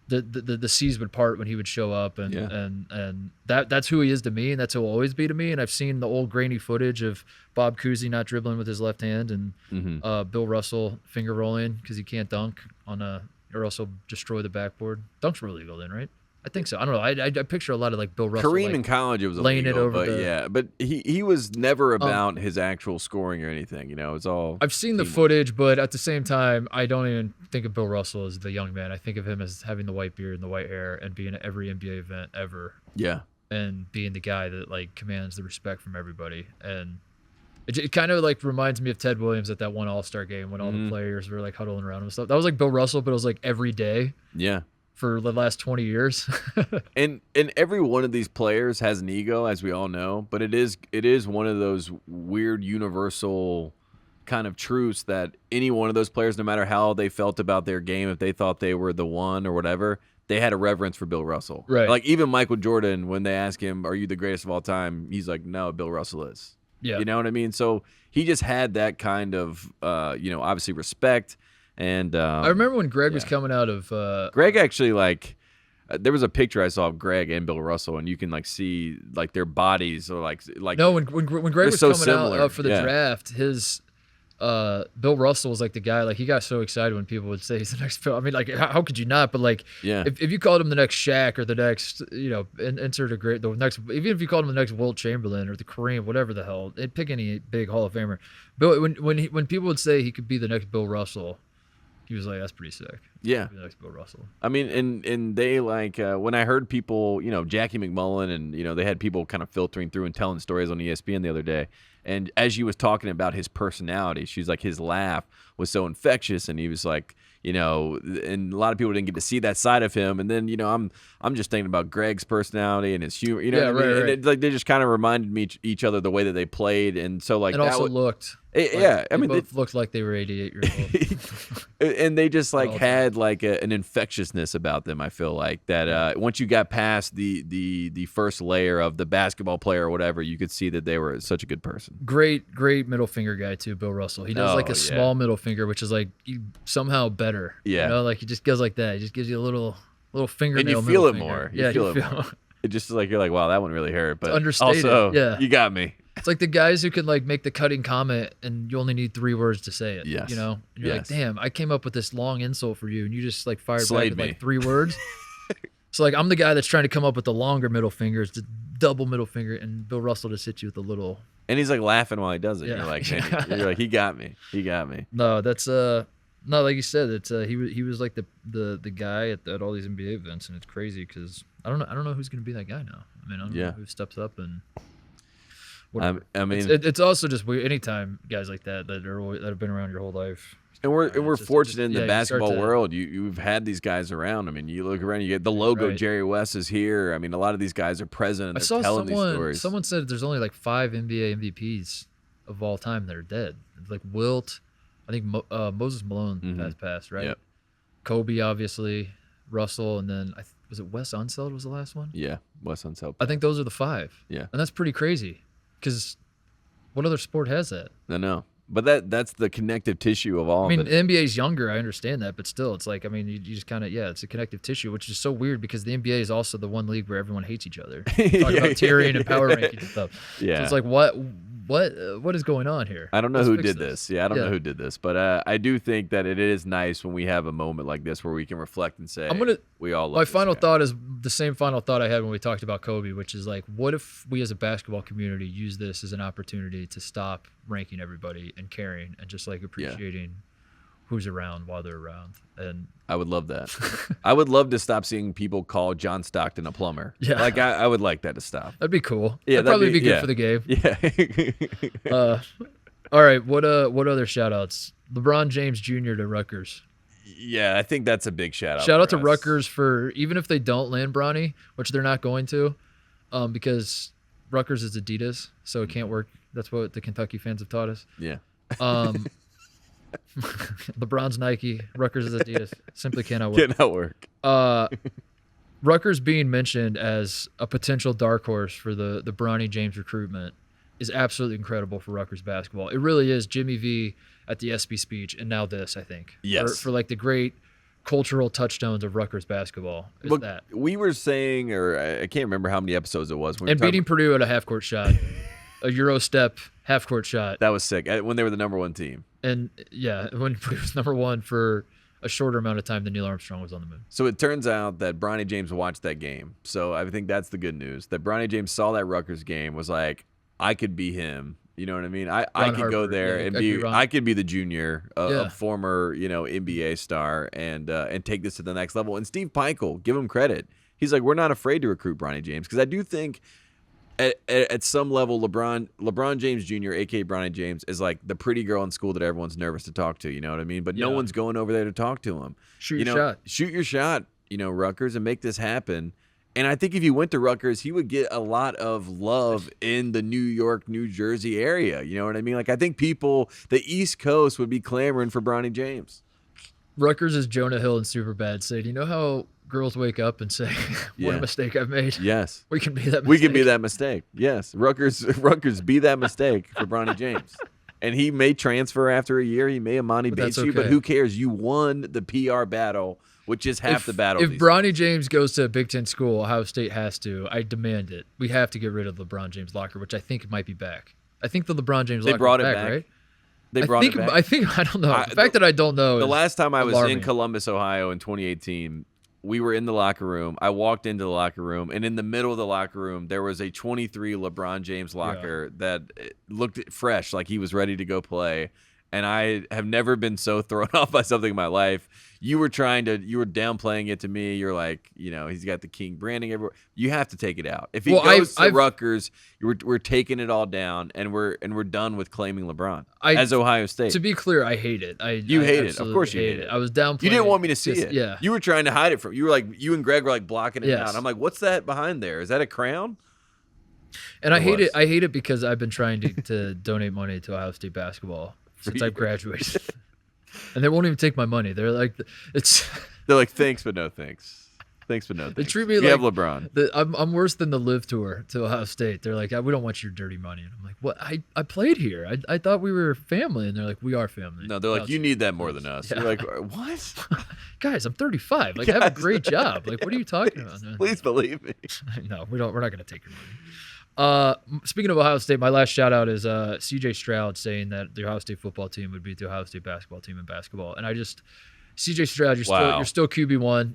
the seas would part when he would show up, and that's who he is to me, and that's who he'll always be to me. And I've seen the old grainy footage of Bob Cousy not dribbling with his left hand, and Bill Russell finger rolling because he can't dunk or else he'll destroy the backboard. Dunks were illegal then, right? I think so. I don't know. I picture a lot of like Bill Russell. Kareem in college, it was laying illegal, it over. but he was never about his actual scoring or anything. It's all. I've seen the footage, but at the same time, I don't even think of Bill Russell as the young man. I think of him as having the white beard and the white hair and being at every NBA event ever. Yeah. And being the guy that like commands the respect from everybody. And it kind of like reminds me of Ted Williams at that one All-Star game when all the players were like huddling around him and stuff. That was like Bill Russell, but it was like every day. Yeah. For the last 20 years. and every one of these players has an ego, as we all know, but it is one of those weird universal kind of truths that any one of those players, no matter how they felt about their game, if they thought they were the one or whatever, they had a reverence for Bill Russell. Right. Like even Michael Jordan, when they ask him, are you the greatest of all time? He's like, no, Bill Russell is. Yeah. You know what I mean? So he just had that kind of, obviously respect. And I remember when Greg was coming out of Greg actually there was a picture I saw of Greg and Bill Russell, and you can like see like their bodies or like no, when Greg was so coming out for the draft, his Bill Russell was like the guy, like he got so excited when people would say he's the next Bill. I mean, like how could you not? But like if you called him the next Shaq or the next insert the next, even if you called him the next Wilt Chamberlain or the Kareem, whatever the hell, they'd pick any big Hall of Famer. Bill, when people would say he could be the next Bill Russell, he was like, that's pretty sick. Yeah. The next Bill Russell. I mean, and they like, when I heard people, Jackie McMullen and, they had people kind of filtering through and telling stories on ESPN the other day. And as she was talking about his personality, she's like, his laugh was so infectious. And he was like, and a lot of people didn't get to see that side of him. And then, I'm just thinking about Greg's personality and his humor, what I mean? Right. And they just kind of reminded me each other the way that they played. And so like, and that also looked. I mean, both looked like they were 88 years old. And they just like had like an infectiousness about them. I feel like that once you got past the first layer of the basketball player or whatever, you could see that they were such a good person. Great middle finger guy too, Bill Russell. He does like a small middle finger, which is like somehow better. Yeah, like he just goes like that. He just gives you a little fingernail. And you feel it finger. more. You feel it more. It just like you're like, wow, that one really hurt. But it's understated. Also, you got me. It's like the guys who can like make the cutting comment and you only need 3 words to say it. Yes. And you're like, damn, I came up with this long insult for you and you just like fired Slayed back me. with like 3 words. So like I'm the guy that's trying to come up with the longer middle finger, it's the double middle finger, and Bill Russell just hits you with a little. And he's like laughing while he does it. Yeah. You're like, man, you're like, he got me. No, that's no, like you said, it's he was like the guy at all these NBA events, and it's crazy because I don't know who's gonna be that guy now. I mean, I don't know who steps up and. I mean, it's also just weird. Anytime guys like that have been around your whole life, and we're fortunate in the basketball world. You've had these guys around. I mean, you look around, you get the logo. Right. Jerry West is here. I mean, a lot of these guys are present. And they're telling these stories. Someone said there's only like 5 NBA MVPs of all time that are dead. Like Wilt, I think Moses Malone has passed, right? Yep. Kobe, obviously, Russell, and then was it Wes Unseld was the last one? Yeah, Wes Unseld. I think those are the 5. Yeah, and that's pretty crazy. Because what other sport has that? I know. But that's the connective tissue of all I mean, of it. the NBA's younger. I understand that, but still, it's like, I mean, you just kind of, it's a connective tissue, which is so weird because the NBA is also the one league where everyone hates each other. Talk about tiering and power rankings and stuff. Yeah. So it's like, what is going on here? I don't know Let's who fix did this. Yeah, I don't know who did this, but I do think that it is nice when we have a moment like this where we can reflect and say, we all love My this final guy. thought is the same final thought I had when we talked about Kobe, which is like, what if we as a basketball community use this as an opportunity to stop ranking everybody and caring and just like appreciating who's around while they're around? And I would love that. I would love to stop seeing people call John Stockton a plumber. Yeah. Like I would like that to stop. that'd be cool. Yeah, that'd probably be good for the game. Yeah. All right, what other shout outs? LeBron James Jr. to Rutgers. Yeah, I think that's a big shout out. Shout out to us. Rutgers for, even if they don't land Bronny, which they're not going to, because Rutgers is Adidas, so it can't work. That's what the Kentucky fans have taught us. Yeah. LeBron's Nike, Rutgers is Adidas. Simply cannot work. Cannot work. Rutgers being mentioned as a potential dark horse for the Bronny James recruitment is absolutely incredible for Rutgers basketball. It really is. Jimmy V at the SB speech, and now this, I think. Yes. For like the great cultural touchstones of Rutgers basketball is Look, that. we were saying, or I can't remember how many episodes it was. When we And were beating Purdue at a half-court shot. A Euro step half-court shot. that was sick when they were the number one team. And, yeah, when Purdue was number one for a shorter amount of time than Neil Armstrong was on the moon. So it turns out that Bronny James watched that game. So I think that's the good news. That Bronny James saw that Rutgers game, was like, I could be him. You know what I mean? I could go there and I could be the junior, a former, NBA star, and take this to the next level. And Steve Peichel, give him credit. He's like, we're not afraid to recruit Bronny James, because I do think at some level, LeBron James Jr., aka Bronny James, is like the pretty girl in school that everyone's nervous to talk to. You know what I mean? But no one's going over there to talk to him. Shoot your shot. Rutgers, and make this happen. And I think if he went to Rutgers, he would get a lot of love in the New York, New Jersey area. You know what I mean? Like, I think people, the East Coast, would be clamoring for Bronny James. Rutgers is Jonah Hill in Superbad said, you know how girls wake up and say, what a mistake I've made? Yes. We can be that mistake. We can be that mistake. Yes. Rutgers be that mistake for Bronny James. And he may transfer after a year. He may Amani Bates you, but who cares? You won the PR battle, which is half the battle. If Bronny James goes to a Big Ten school, Ohio State has to. I demand it. We have to get rid of LeBron James' locker, which I think might be back. I think the LeBron James locker is back, right? They brought it back. I don't know. The fact that I don't know. The last time I was alarming. in Columbus, Ohio in 2018, we were in the locker room. I walked into the locker room, and in the middle of the locker room, there was a 23 LeBron James locker that looked fresh, like he was ready to go play. And I have never been so thrown off by something in my life. You were downplaying it to me. You're like, he's got the King branding everywhere. You have to take it out. If he goes to Rutgers, we're taking it all down, and we're done with claiming LeBron as Ohio State. To be clear, I hate it. You hate it. Of course you hate it. I was downplaying. You didn't want me to see it. Yeah. You were trying to hide it from. You and Greg were like blocking it out. I'm like, what's that behind there? Is that a crown? And I hate it. I hate it because I've been trying to donate money to Ohio State basketball since I've graduated. And they won't even take my money. They're like, They're like, thanks, but no thanks. Thanks, but no thanks. They treat me you like have LeBron. I'm worse than the Live Tour to Ohio State. They're like, we don't want your dirty money. And I'm like, what? I played here. I thought we were family. And they're like, we are family. No, they're like, you need that more than us. Yeah. You're like, what? Guys, I'm 35. Like, I have a great job. Like, what are you talking about? Please believe me. No, we're not going to take your money. Speaking of Ohio State, my last shout out is CJ Stroud saying that the Ohio State football team would beat the Ohio State basketball team in basketball. And CJ Stroud, you're still QB1.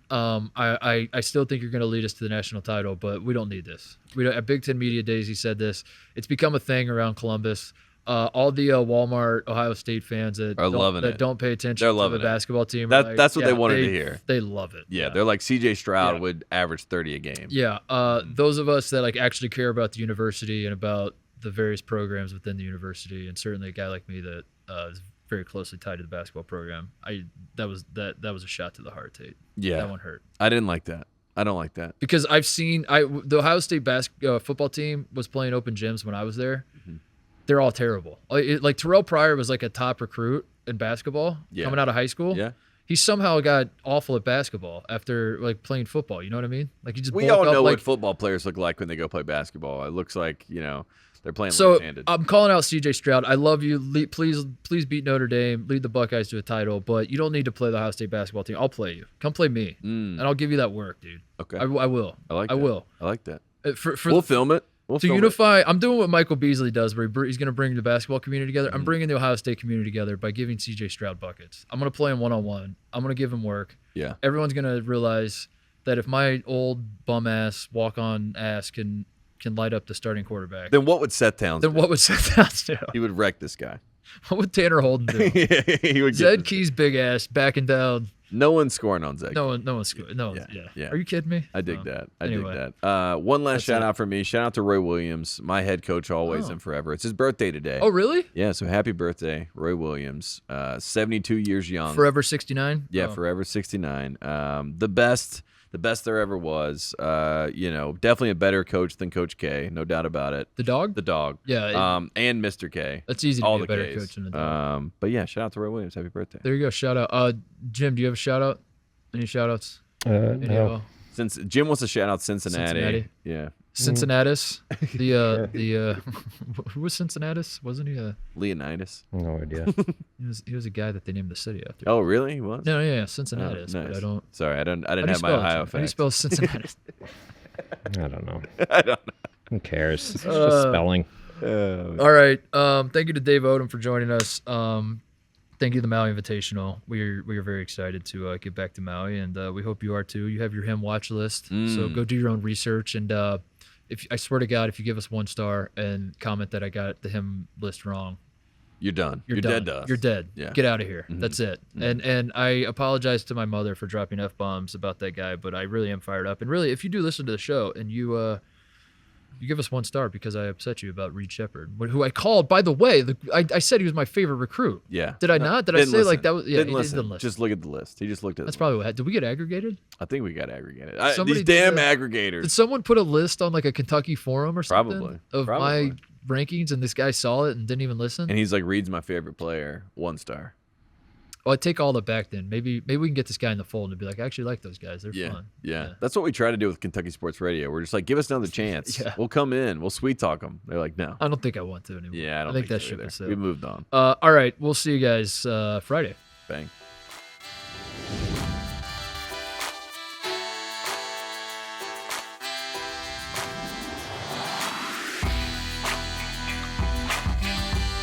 I still think you're going to lead us to the national title, but we don't need this. At Big Ten Media Days, he said this. It's become a thing around Columbus. All the Walmart Ohio State fans that don't pay attention to the basketball team. That's what they wanted to hear. They love it. Yeah, they're like, CJ Stroud would average 30 a game. Yeah, those of us that actually care about the university and about the various programs within the university, and certainly a guy like me that is very closely tied to the basketball program. That was a shot to the heart, Tate. Yeah, that one hurt. I didn't like that. I don't like that because I've seen the Ohio State football team was playing open gyms when I was there. Mm-hmm. They're all terrible. Like Terrell Pryor was like a top recruit in basketball coming out of high school. Yeah. He somehow got awful at basketball after playing football. You know what I mean? Like he just we all know what football players look like when they go play basketball. It looks like They're playing So left-handed. I'm calling out C.J. Stroud. I love you. Please beat Notre Dame. Lead the Buckeyes to a title. But you don't need to play the Ohio State basketball team. I'll play you. Come play me, and I'll give you that work, dude. Okay. I will. I will. I like that. For We'll film it. To unify, I'm doing what Michael Beasley does, where he's going to bring the basketball community together. I'm bringing the Ohio State community together by giving C.J. Stroud buckets. I'm going to play him one-on-one. I'm going to give him work. Yeah. Everyone's going to realize that if my old bum-ass, walk-on ass can light up the starting quarterback, Then what would Seth Towns do? what would Seth Towns do? He would wreck this guy. What would Tanner Holden do? He would Zed Key's big ass backing down. No one's scoring on Zed. No one's scoring. Yeah. Are you kidding me? I dig that. Anyway. Dig that. One last shout out for me. Shout out to Roy Williams, my head coach always and forever. It's his birthday today. Oh, really? Yeah, so happy birthday, Roy Williams. 72 years young. Forever 69? Yeah, forever 69. The best there ever was. Definitely a better coach than Coach K, no doubt about it. The dog? The dog. Yeah. And Mr. K. That's easy to all be a the better Ks. coach than the dog. But yeah, shout out to Roy Williams. Happy birthday. There you go. Shout out. Jim, do you have a shout out? Any shout outs? No. Since Jim wants to shout out Cincinnati. Yeah. Cincinnatus. Who was Cincinnatus? Wasn't he a Leonidas. No idea. he was a guy that they named the city after. Oh, really? He was? No, yeah, Cincinnatus. Nice. But I don't. Sorry, I didn't How do you have my spell it, Ohio Jim? How do you facts. spell Cincinnatus? I don't know. I don't know. Who cares? It's just spelling. All right. Thank you to Dave Odom for joining us. Thank you to the Maui Invitational. We are very excited to get back to Maui, and we hope you are too. You have your him watch list, so go do your own research. And if I swear to God, if you give us 1 star and comment that I got the him list wrong, You're done. You're done. dead to us. You're dead. Yeah. Get out of here. That's it. And I apologize to my mother for dropping F-bombs about that guy, but I really am fired up. And really, if you do listen to the show and you give us 1 star because I upset you about Reed Shepard, who I called, by the way, I said he was my favorite recruit. Yeah. Did I not? Did I say like that was? Yeah, didn't he listen. didn't listen. Just look at the list. He just looked at That's the probably what. Did we get aggregated? I think we got aggregated. Somebody These damn did aggregators. Did someone put a list on like a Kentucky forum or something Probably. of my rankings, and this guy saw it and didn't even listen? And he's like, Reed's my favorite player. 1 star. Well, I take all that back then. Maybe we can get this guy in the fold and be like, I actually like those guys. They're fun. Yeah. That's what we try to do with Kentucky Sports Radio. We're just like, give us another chance. Yeah. We'll come in. We'll sweet talk them. They're like, no. I don't think I want to anymore. Yeah, I don't think think that so ship either. is sailed. We moved on. All right. We'll see you guys Friday. Bang.